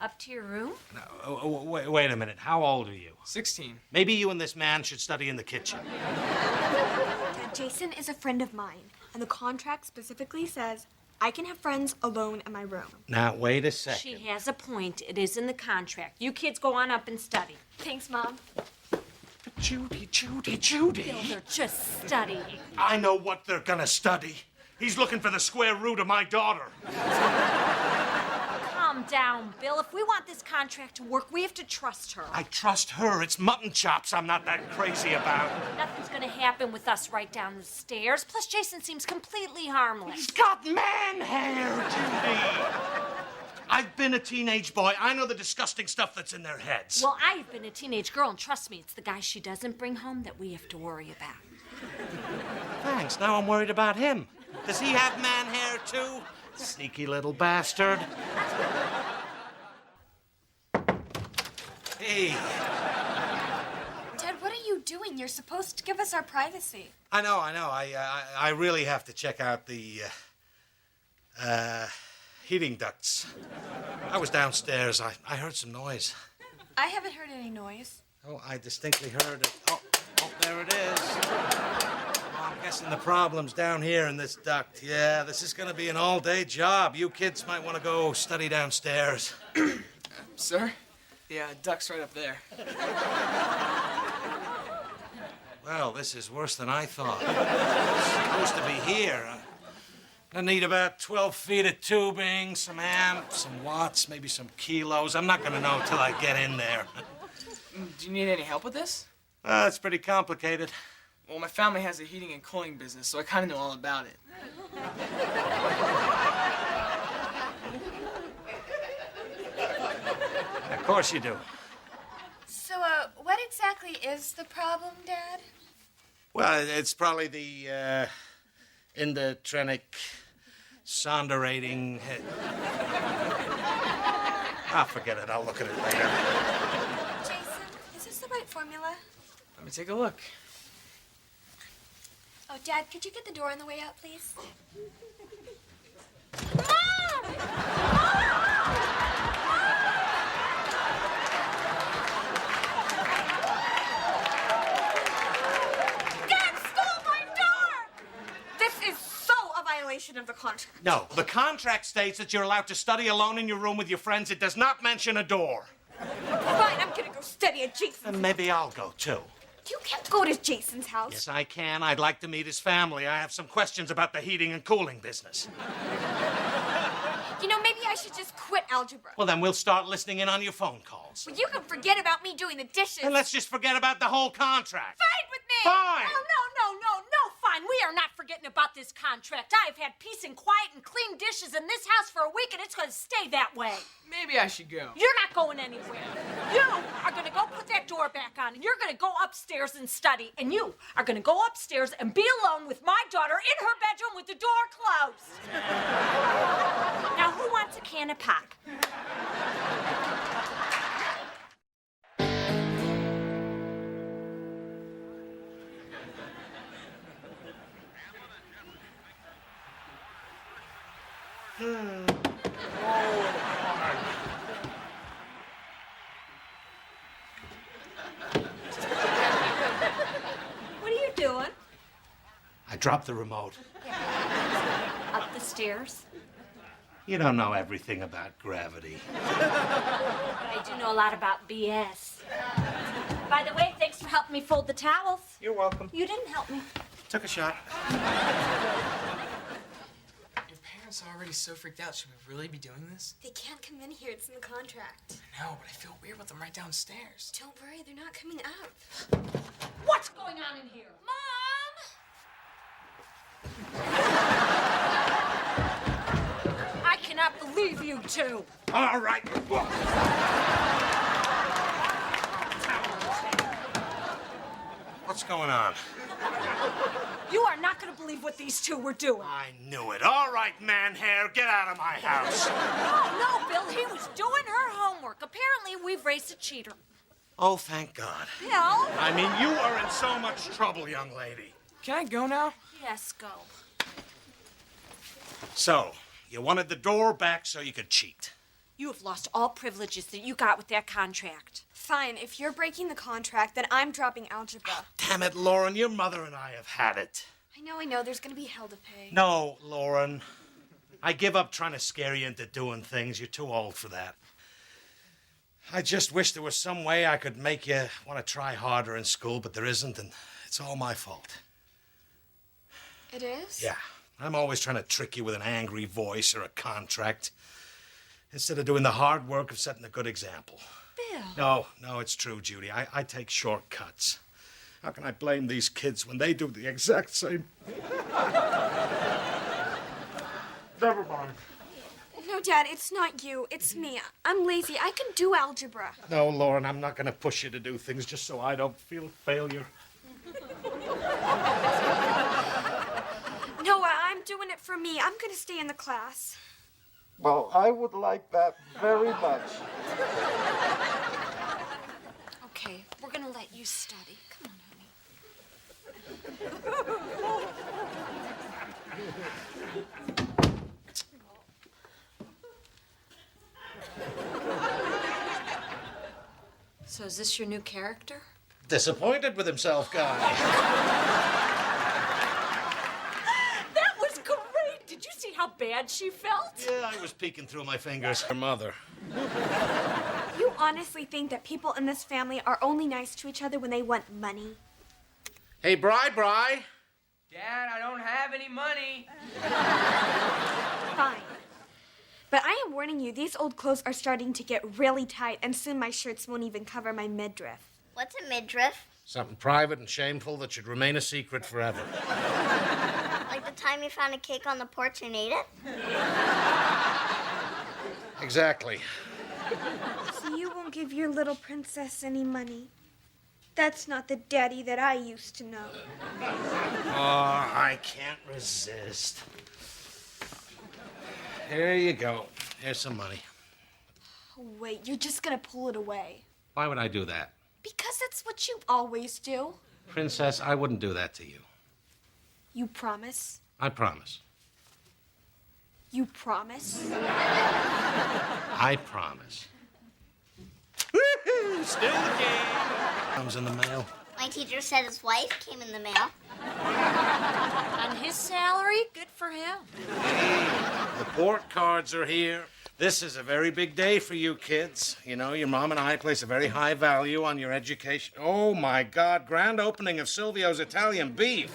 up to your room? No, wait a minute. How old are you? 16. Maybe you and this man should study in the kitchen. Dad, Jason is a friend of mine, and the contract specifically says I can have friends alone in my room. Now, wait a second. She has a point. It is in the contract. You kids go on up and study. Thanks, Mom. Judy. Bill, they're just studying. I know what they're gonna study. He's looking for the square root of my daughter. Calm down, Bill. If we want this contract to work, we have to trust her. I trust her. It's mutton chops I'm not that crazy about. Nothing's gonna happen with us right down the stairs. Plus, Jason seems completely harmless. He's got man hair, Judy. I've been a teenage boy. I know the disgusting stuff that's in their heads. Well, I've been a teenage girl, and trust me, it's the guy she doesn't bring home that we have to worry about. Thanks. Now I'm worried about him. Does he have man hair, too? Sneaky little bastard. Hey. Dad, what are you doing? You're supposed to give us our privacy. I know. I really have to check out the, heating ducts. I was downstairs. I heard some noise. I haven't heard any noise. Oh, I distinctly heard it. Oh, there it is. I'm guessing the problem's down here in this duct. Yeah, this is going to be an all-day job. You kids might want to go study downstairs. Sir? The duck's right up there. Well, this is worse than I thought. It's supposed to be here. I need about 12 feet of tubing, some amps, some watts, maybe some kilos. I'm not going to know until I get in there. Do you need any help with this? It's pretty complicated. Well, my family has a heating and cooling business, so I kind of know all about it. Of course you do. So, what exactly is the problem, Dad? Well, it's probably the, endotrenic sonderating. Forget it. I'll look at it later. Jason, is this the right formula? Let me take a look. Oh, Dad, could you get the door on the way out, please? Of the contract. No, the contract states that you're allowed to study alone in your room with your friends. It does not mention a door. Fine, I'm gonna go study at Jason's. And maybe I'll go too. You can't go to Jason's house. Yes, I can. I'd like to meet his family. I have some questions about the heating and cooling business. You know, maybe I should just quit algebra. Well, then we'll start listening in on your phone calls. Well, you can forget about me doing the dishes. And let's just forget about the whole contract. Fine with me. Fine. Oh, no, fine. We are not forgetting forgetting about this contract. I've had peace and quiet and clean dishes in this house for a week, and it's going to stay that way. Maybe I should go. You're not going anywhere. You are going to go put that door back on, and you're going to go upstairs and study. And you are going to go upstairs and be alone with my daughter in her bedroom with the door closed. Now, who wants a can of pop? What are you doing? I dropped the remote. Up the stairs. You don't know everything about gravity. But I do know a lot about BS. By the way, thanks for helping me fold the towels. You're welcome. You didn't help me. Took a shot. Your parents are already so freaked out. Should we really be doing this? They can't come in here. It's in the contract. I know, but I feel weird with them right downstairs. Don't worry, they're not coming up. What's going on in here? I cannot believe you two. All right. What's going on? You are not going to believe what these two were doing. I knew it. All right, man hair, get out of my house. No, Bill, he was doing her homework. Apparently, we've raised a cheater. Oh, thank God. Bill? I mean, you are in so much trouble, young lady. Can I go now? Yes, go. So, you wanted the door back so you could cheat. You have lost all privileges that you got with that contract. Fine, if you're breaking the contract, then I'm dropping algebra. Damn it, Lauren, your mother and I have had it. I know, there's gonna be hell to pay. No, Lauren. I give up trying to scare you into doing things. You're too old for that. I just wish there was some way I could make you want to try harder in school, but there isn't, and it's all my fault. It is? Yeah. I'm always trying to trick you with an angry voice or a contract instead of doing the hard work of setting a good example. Bill. No, it's true, Judy. I take shortcuts. How can I blame these kids when they do the exact same? Never mind. No, Dad, it's not you. It's me. I'm lazy. I can do algebra. No, Lauren, I'm not going to push you to do things just so I don't feel failure. No, I'm doing it for me. I'm gonna stay in the class. Well, I would like that very much. Okay, we're gonna let you study. Come on, honey. So is this your new character? Disappointed with himself, guy. That was great! Did you see how bad she felt? Yeah, I was peeking through my fingers. Her mother. You honestly think that people in this family are only nice to each other when they want money? Hey, Bri. Dad, I don't have any money. Fine. But I am warning you, these old clothes are starting to get really tight, and soon my shirts won't even cover my midriff. What's a midriff? Something private and shameful that should remain a secret forever. Like the time you found a cake on the porch and ate it? Exactly. So you won't give your little princess any money? That's not the daddy that I used to know. Oh, I can't resist. Here you go. Here's some money. Oh, wait, you're just gonna pull it away. Why would I do that? Because that's what you always do. Princess, I wouldn't do that to you. You promise? I promise. You promise? I promise. Woo-hoo! Still the game. Comes in the mail. My teacher said his wife came in the mail. On his salary? Good for him. Report cards are here. This is a very big day for you kids. You know, your mom and I place a very high value on your education. Oh, my God. Grand opening of Silvio's Italian beef.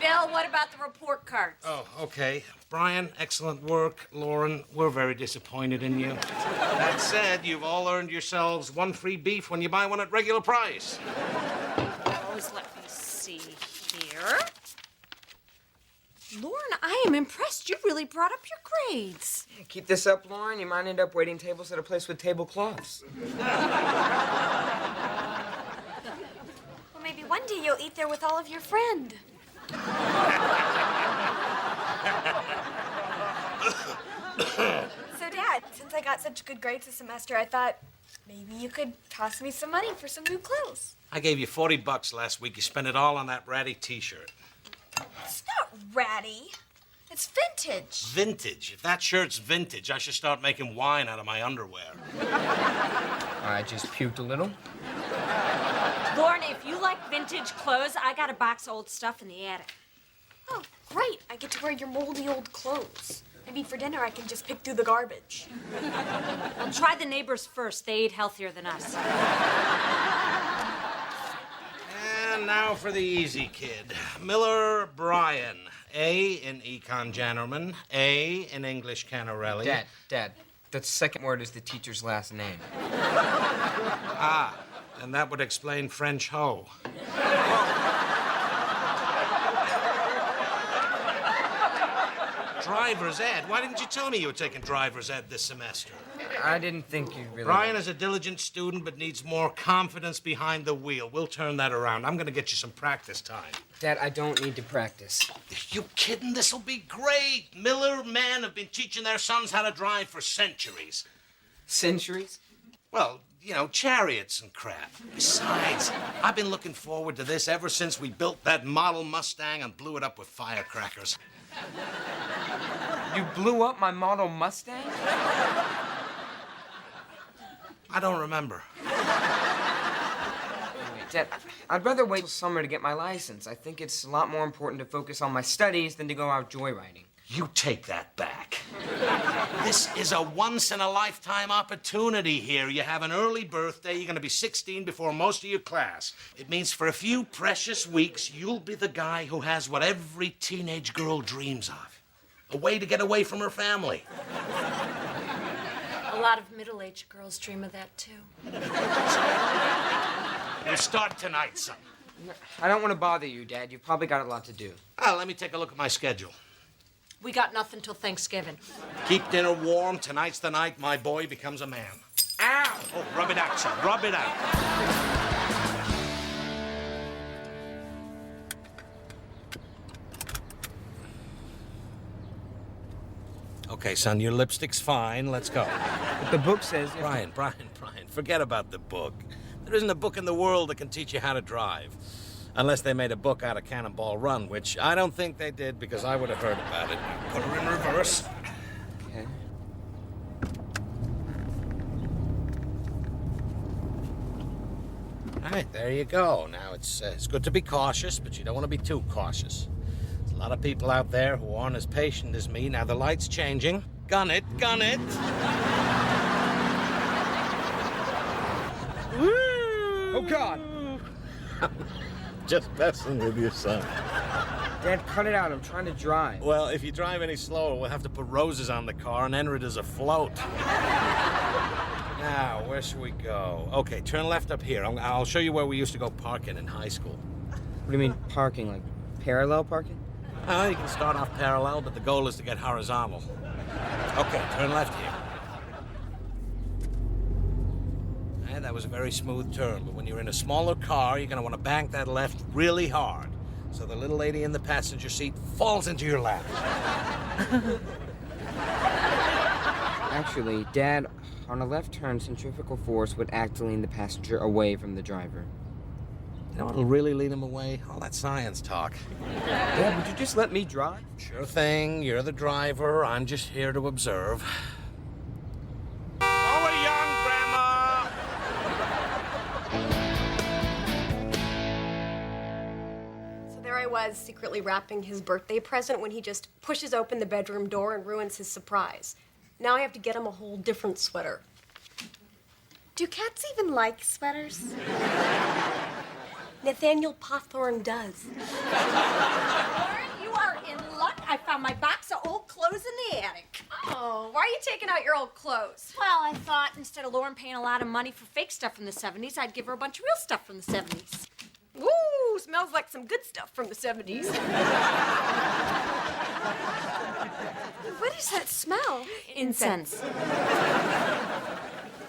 Bill, what about the report cards? Oh, okay. Brian, excellent work. Lauren, we're very disappointed in you. That said, you've all earned yourselves one free beef when you buy one at regular price. Always let me see here. Lauren, I am impressed. You really brought up your grades. Keep this up, Lauren. You might end up waiting tables at a place with tablecloths. Well, maybe one day you'll eat there with all of your friends. So, Dad, since I got such good grades this semester, I thought maybe you could toss me some money for some new clothes. I gave you $40 last week. You spent it all on that ratty T-shirt. It's not ratty. It's vintage. Vintage? If that shirt's vintage, I should start making wine out of my underwear. I just puked a little. Lauren, if you like vintage clothes, I got a box of old stuff in the attic. Oh, great. I get to wear your moldy old clothes. Maybe for dinner I can just pick through the garbage. Well, try the neighbors first. They eat healthier than us. And now for the easy kid. Miller Bryan. A in Econ Gentleman. A in English Canarelli. Dad, that second word is the teacher's last name. Ah, and that would explain French hoe. Driver's ed. Why didn't you tell me you were taking driver's ed this semester? I didn't think you'd really... Brian is a diligent student but needs more confidence behind the wheel. We'll turn that around. I'm going to get you some practice time. Dad, I don't need to practice. You kidding? This'll be great. Miller men have been teaching their sons how to drive for centuries. Centuries? Well, you know, chariots and crap. Besides, I've been looking forward to this ever since we built that model Mustang and blew it up with firecrackers. You blew up my model Mustang? I don't remember. Dad, I'd rather wait till summer to get my license. I think it's a lot more important to focus on my studies than to go out joyriding. You take that back. This is a once-in-a-lifetime opportunity here. You have an early birthday. You're going to be 16 before most of your class. It means for a few precious weeks, you'll be the guy who has what every teenage girl dreams of. A way to get away from her family. A lot of middle-aged girls dream of that, too. We'll start tonight, son. I don't want to bother you, Dad. You've probably got a lot to do. Let me take a look at my schedule. We got nothing till Thanksgiving. Keep dinner warm. Tonight's the night my boy becomes a man. Ow! Oh, rub it out, son. Rub it out. Okay, son, your lipstick's fine. Let's go. But the book says... Brian, forget about the book. There isn't a book in the world that can teach you how to drive. Unless they made a book out of Cannonball Run, which I don't think they did because I would have heard about it. Put her in reverse. Okay. All right, there you go. Now, it's good to be cautious, but you don't want to be too cautious. There's a lot of people out there who aren't as patient as me. Now, the light's changing. Gun it, gun it. Oh, God. Just messing with you, son. Dad, cut it out. I'm trying to drive. Well, if you drive any slower, we'll have to put roses on the car and enter it as a float. Now, where should we go? Okay, turn left up here. I'll show you where we used to go parking in high school. What do you mean parking? Like parallel parking? You can start off parallel, but the goal is to get horizontal. Okay, turn left here. That was a very smooth turn, but when you're in a smaller car, you're going to want to bank that left really hard, so the little lady in the passenger seat falls into your lap. Actually, Dad, on a left turn, centrifugal force would act to lean the passenger away from the driver. You know what'll really lead him away? All that science talk. Dad, would you just let me drive? Sure thing. You're the driver. I'm just here to observe. Over young, Grandma! There I was, secretly wrapping his birthday present when he just pushes open the bedroom door and ruins his surprise. Now I have to get him a whole different sweater. Do cats even like sweaters? Nathaniel Pawthorne does. Lauren, you are in luck. I found my box of old clothes in the attic. Oh, why are you taking out your old clothes? Well, I thought instead of Lauren paying a lot of money for fake stuff from the 70s, I'd give her a bunch of real stuff from the 70s. Woo! Smells like some good stuff from the 70s. What is that smell? Incense.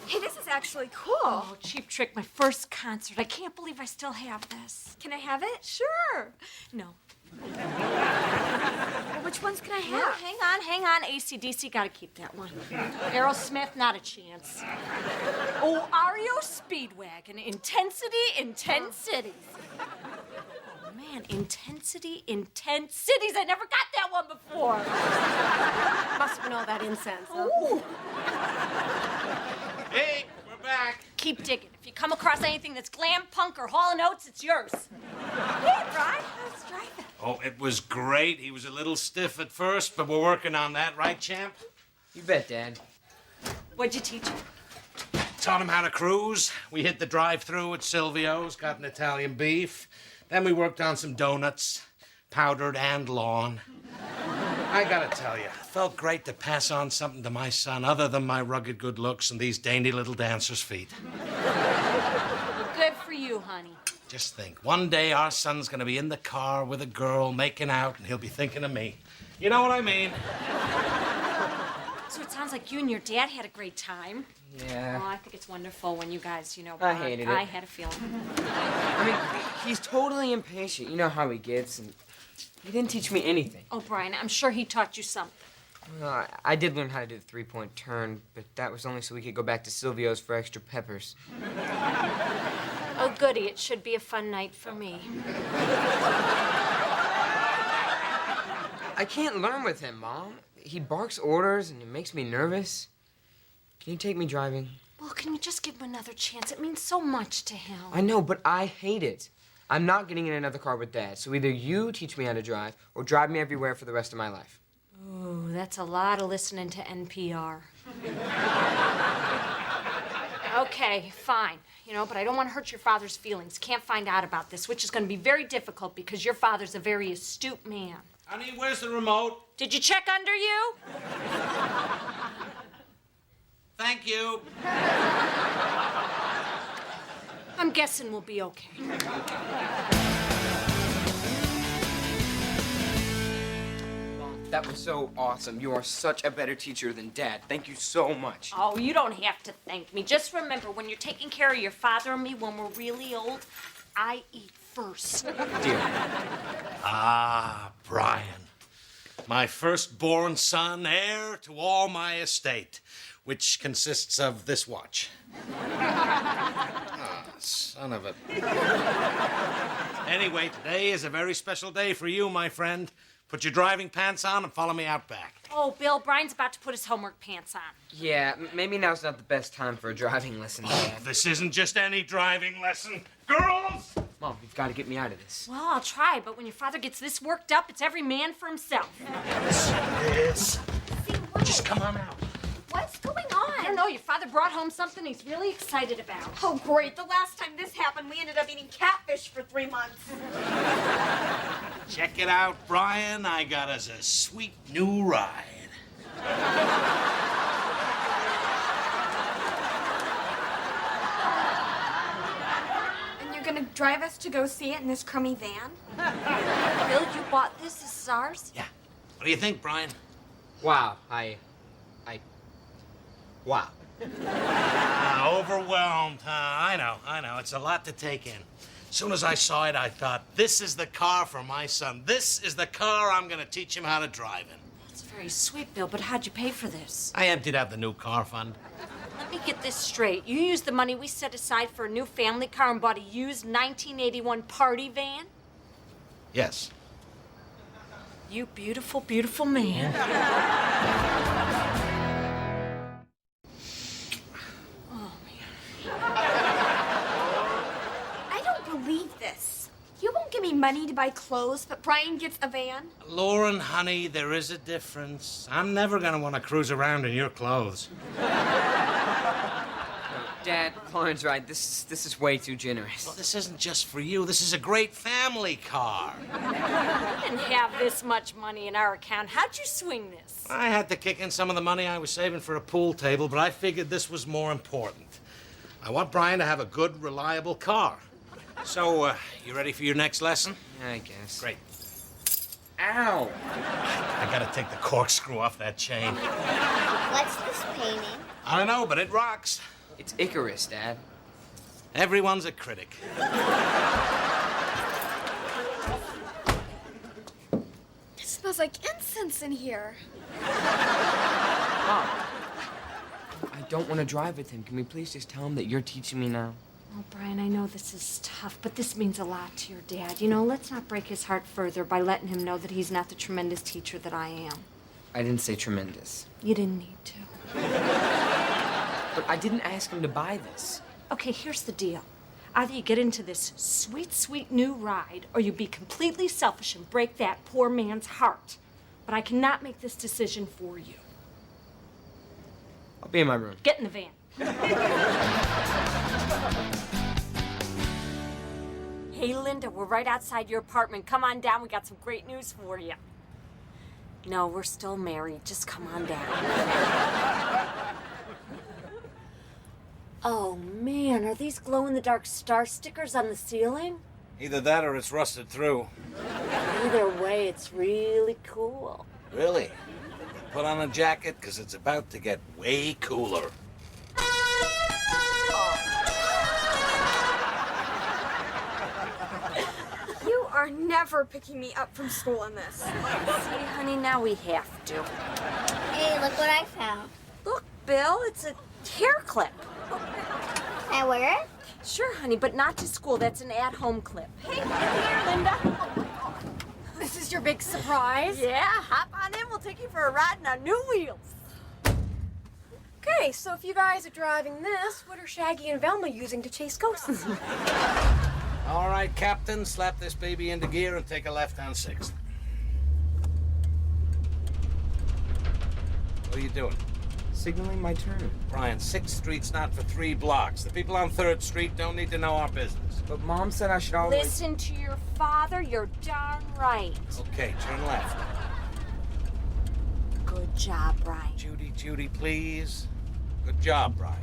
Hey, this is actually cool. Oh, Cheap Trick, my first concert. I can't believe I still have this. Can I have it? Sure. No. Well, which ones can I have? No, hang on. AC/DC, gotta keep that one. Aerosmith, not a chance. Oh, REO Speedwagon, Intensity, Intense Cities. Oh, man, Intensity, Intense Cities. I never got that one before. Must have been all that incense. Huh? Ooh. Hey, we're back. Keep digging. If you come across anything that's glam, punk, or Hall & Oates, it's yours. Hey, Brian, how's driving? Oh, it was great. He was a little stiff at first, but we're working on that, right, champ? You bet, Dad. What'd you teach him? Taught him how to cruise. We hit the drive-through at Silvio's, got an Italian beef. Then we worked on some donuts, powdered and lawn. I gotta tell you, it felt great to pass on something to my son other than my rugged good looks and these dainty little dancer's feet. Good for you, honey. Just think, one day our son's gonna be in the car with a girl making out and he'll be thinking of me. You know what I mean? So it sounds like you and your dad had a great time. Yeah. Oh, I think it's wonderful when you guys, I hated it. I had a feeling. I mean, he's totally impatient. You know how he gets, and he didn't teach me anything. Oh, Brian, I'm sure he taught you something. Well, I did learn how to do the three-point turn, but that was only so we could go back to Silvio's for extra peppers. Oh, goody. It should be a fun night for me. I can't learn with him, Mom. He barks orders and it makes me nervous. Can you take me driving? Well, can you just give him another chance? It means so much to him. I know, but I hate it. I'm not getting in another car with Dad, so either you teach me how to drive or drive me everywhere for the rest of my life. Ooh, that's a lot of listening to NPR. Okay, fine. You know, but I don't want to hurt your father's feelings. Can't find out about this, which is going to be very difficult because your father's a very astute man. Honey, where's the remote? Did you check under you? Thank you. I'm guessing we'll be okay. That was so awesome. You are such a better teacher than Dad. Thank you so much. Oh, you don't have to thank me. Just remember, when you're taking care of your father and me when we're really old, I eat first. Dear. Ah, Brian. My firstborn son, heir to all my estate, which consists of this watch. Ah, son of a... Anyway, today is a very special day for you, my friend. Put your driving pants on and follow me out back. Oh, Bill, Brian's about to put his homework pants on. Yeah, maybe now's not the best time for a driving lesson, Dad. This isn't just any driving lesson. Girls! Mom, you've got to get me out of this. Well, I'll try, but when your father gets this worked up, it's every man for himself. Yes. Just come on out. What's going I on? don't know, your father brought home something he's really excited about. Oh, great. The last time this happened, we ended up eating catfish for 3 months. Check it out, Brian. I got us a sweet new ride. And you're gonna drive us to go see it in this crummy van? Bill, you bought this? This is ours? Yeah. What do you think, Brian? Wow, wow. Overwhelmed, huh? I know. It's a lot to take in. As soon as I saw it, I thought, this is the car for my son. This is the car I'm going to teach him how to drive in. That's very sweet, Bill, but how'd you pay for this? I emptied out the new car fund. Let me get this straight. You used the money we set aside for a new family car and bought a used 1981 party van? Yes. You beautiful, beautiful man. I don't believe this. You won't give me money to buy clothes, but Brian gets a van? Lauren, honey, there is a difference. I'm never going to want to cruise around in your clothes. Dad, Lauren's right. This is way too generous. Well, this isn't just for you. This is a great family car. We didn't have this much money in our account. How'd you swing this? I had to kick in some of the money I was saving for a pool table, but I figured this was more important. I want Brian to have a good, reliable car. So, you ready for your next lesson? I guess. Great. Ow. I gotta take the corkscrew off that chain. What's this painting? I don't know, but it rocks. It's Icarus, Dad. Everyone's a critic. It smells like incense in here. Mom, I don't want to drive with him. Can we please just tell him that you're teaching me now? Oh, Brian, I know this is tough, but this means a lot to your dad. You know, let's not break his heart further by letting him know that he's not the tremendous teacher that I am. I didn't say tremendous. You didn't need to. But I didn't ask him to buy this. Okay, here's the deal. Either you get into this sweet, sweet new ride, or you be completely selfish and break that poor man's heart. But I cannot make this decision for you. I'll be in my room. Get in the van. Hey, Linda, we're right outside your apartment. Come on down. We got some great news for you. No, we're still married. Just come on down. Oh, man, are these glow-in-the-dark star stickers on the ceiling? Either that or it's rusted through. Either way, it's really cool. Really? Put on a jacket, because it's about to get way cooler. You are never picking me up from school in this. See, honey, now we have to. Hey, look what I found. Look, Bill, it's a hair clip. Can I wear it? Sure, honey, but not to school. That's an at-home clip. Hey, here, Linda. This is your big surprise? Yeah, hop on in. We'll take you for a ride in our new wheels. Okay, so if you guys are driving this, what are Shaggy and Velma using to chase ghosts? All right, Captain, slap this baby into gear and take a left on 6th. What are you doing? Signaling my turn. Brian, 6th Street's not for 3 blocks. The people on 3rd Street don't need to know our business. But Mom said I should always... Listen to your father. You're darn right. Okay, turn left. Good job, Brian. Judy, please. Good job, Brian.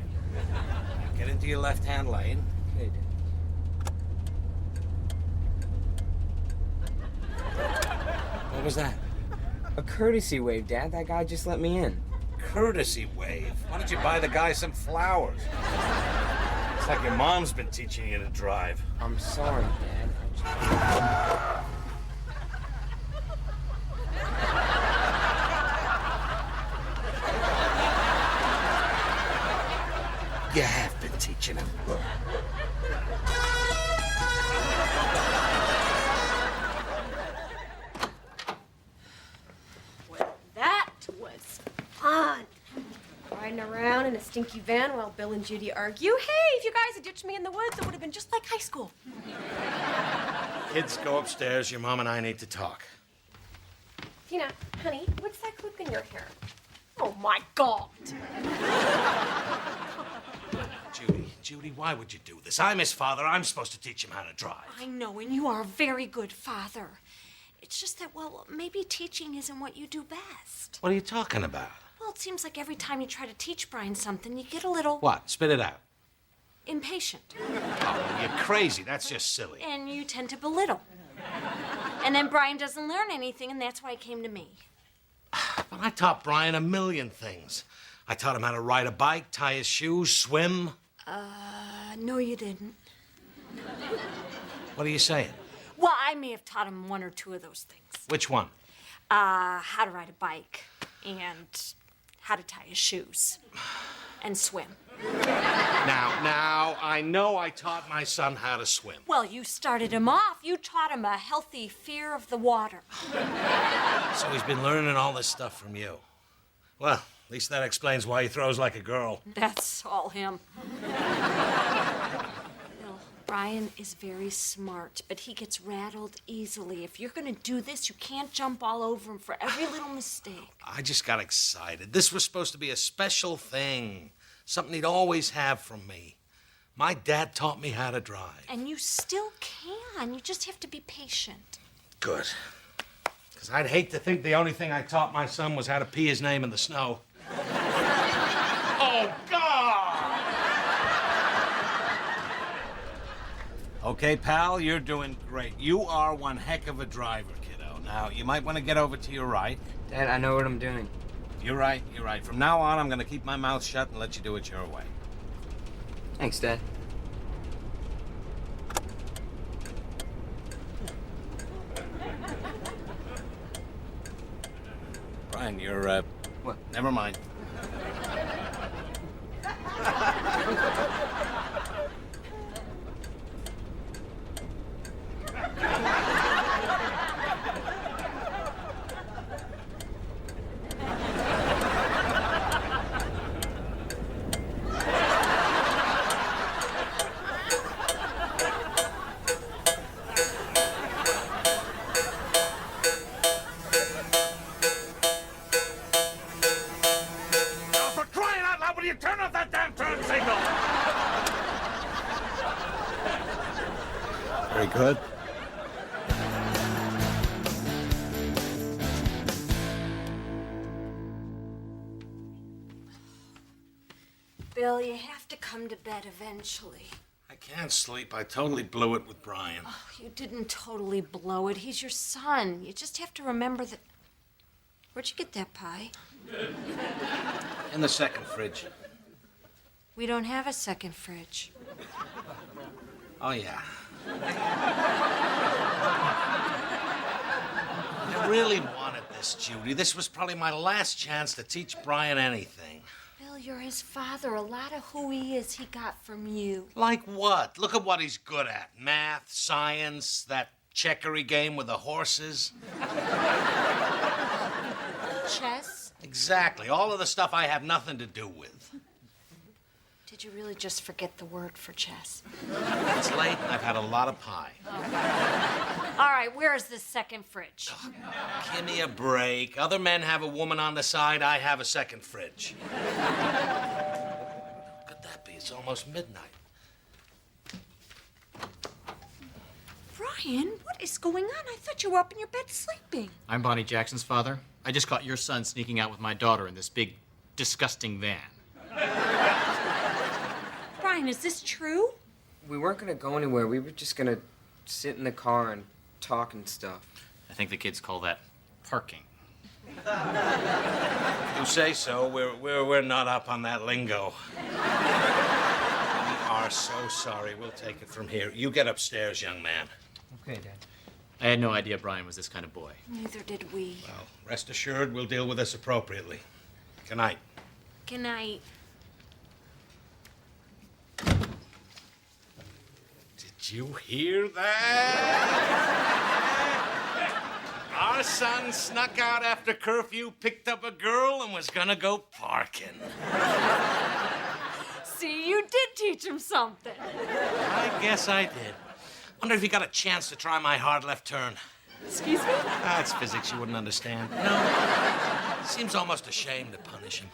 Now get into your left-hand lane. Okay, Dad. What was that? A courtesy wave, Dad. That guy just let me in. Courtesy wave. Why don't you buy the guy some flowers? It's like your mom's been teaching you to drive. I'm sorry, Dad. You have been teaching him. That was fun. Riding around in a stinky van while Bill and Judy argue. Hey, if you guys had ditched me in the woods, it would have been just like high school. Kids, go upstairs. Your mom and I need to talk. Tina, honey, what's that clip in your hair? Oh my God. Judy, why would you do this? I'm his father. I'm supposed to teach him how to drive. I know, and you are a very good father. It's just that, well, maybe teaching isn't what you do best. What are you talking about? Well, it seems like every time you try to teach Brian something, you get a little... What? Spit it out. Impatient. Oh, you're crazy. That's just silly. And you tend to belittle. And then Brian doesn't learn anything, and that's why he came to me. But I taught Brian a million things. I taught him how to ride a bike, tie his shoes, swim. No, you didn't. What are you saying? Well, I may have taught him one or two of those things. Which one? How to ride a bike, and how to tie his shoes, and swim. Now, I know I taught my son how to swim. Well, you started him off. You taught him a healthy fear of the water. So he's been learning all this stuff from you. Well, at least that explains why he throws like a girl. That's all him. Bill, Brian is very smart, but he gets rattled easily. If you're going to do this, you can't jump all over him for every little mistake. I just got excited. This was supposed to be a special thing. Something he'd always have from me. My dad taught me how to drive. And you still can. You just have to be patient. Good. Because I'd hate to think the only thing I taught my son was how to pee his name in the snow. Oh, God! Okay, pal, you're doing great. You are one heck of a driver, kiddo. Now, you might want to get over to your right. Dad, I know what I'm doing. You're right, you're right. From now on, I'm going to keep my mouth shut and let you do it your way. Thanks, Dad. Brian, you're, What? Never mind. Now, for crying out loud, will you turn off that damn turn signal? Very good. Bill, you have to come to bed eventually. I can't sleep. I totally blew it with Brian. Oh, you didn't totally blow it. He's your son. You just have to remember that. Where'd you get that pie? In the second fridge. We don't have a second fridge. Oh, yeah. I really wanted this, Judy. This was probably my last chance to teach Brian anything. Bill, you're his father. A lot of who he is, he got from you. Like what? Look at what he's good at. Math, science, that checkery game with the horses. Chess? Exactly. All of the stuff I have nothing to do with. Did you really just forget the word for chess? It's late and I've had a lot of pie. All right, where is this second fridge? Give me a break. Other men have a woman on the side. I have a second fridge. Could that be? It's almost midnight. Brian, what is going on? I thought you were up in your bed sleeping. I'm Bonnie Jackson's father. I just caught your son sneaking out with my daughter in this big, disgusting van. Brian, is this true? We weren't gonna go anywhere. We were just gonna sit in the car and talk and stuff. I think the kids call that parking. You say so. We're not up on that lingo. We are so sorry. We'll take it from here. You get upstairs, young man. Okay, Dad. I had no idea Brian was this kind of boy. Neither did we. Well, rest assured, we'll deal with this appropriately. Good night. Good night. Did you hear that? Our son snuck out after curfew, picked up a girl, and was gonna go parking. See, you did teach him something. I guess I did. Wonder if he got a chance to try my hard left turn. Excuse me? It's physics you wouldn't understand. No. Seems almost a shame to punish him.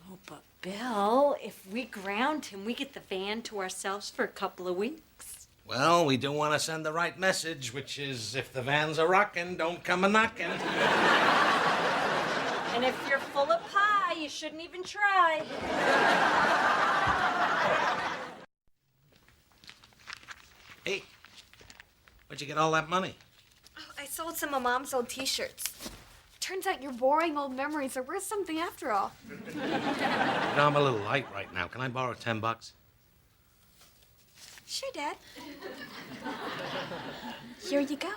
Oh, but Bill, if we ground him, we get the van to ourselves for a couple of weeks. Well, we do want to send the right message, which is if the van's a rockin', don't come a knockin'. And if you're full of pie, you shouldn't even try. Hey, where'd you get all that money? Oh, I sold some of Mom's old T-shirts. Turns out your boring old memories are worth something after all. You know, I'm a little light right now. Can I borrow $10? Sure, Dad. Here you go.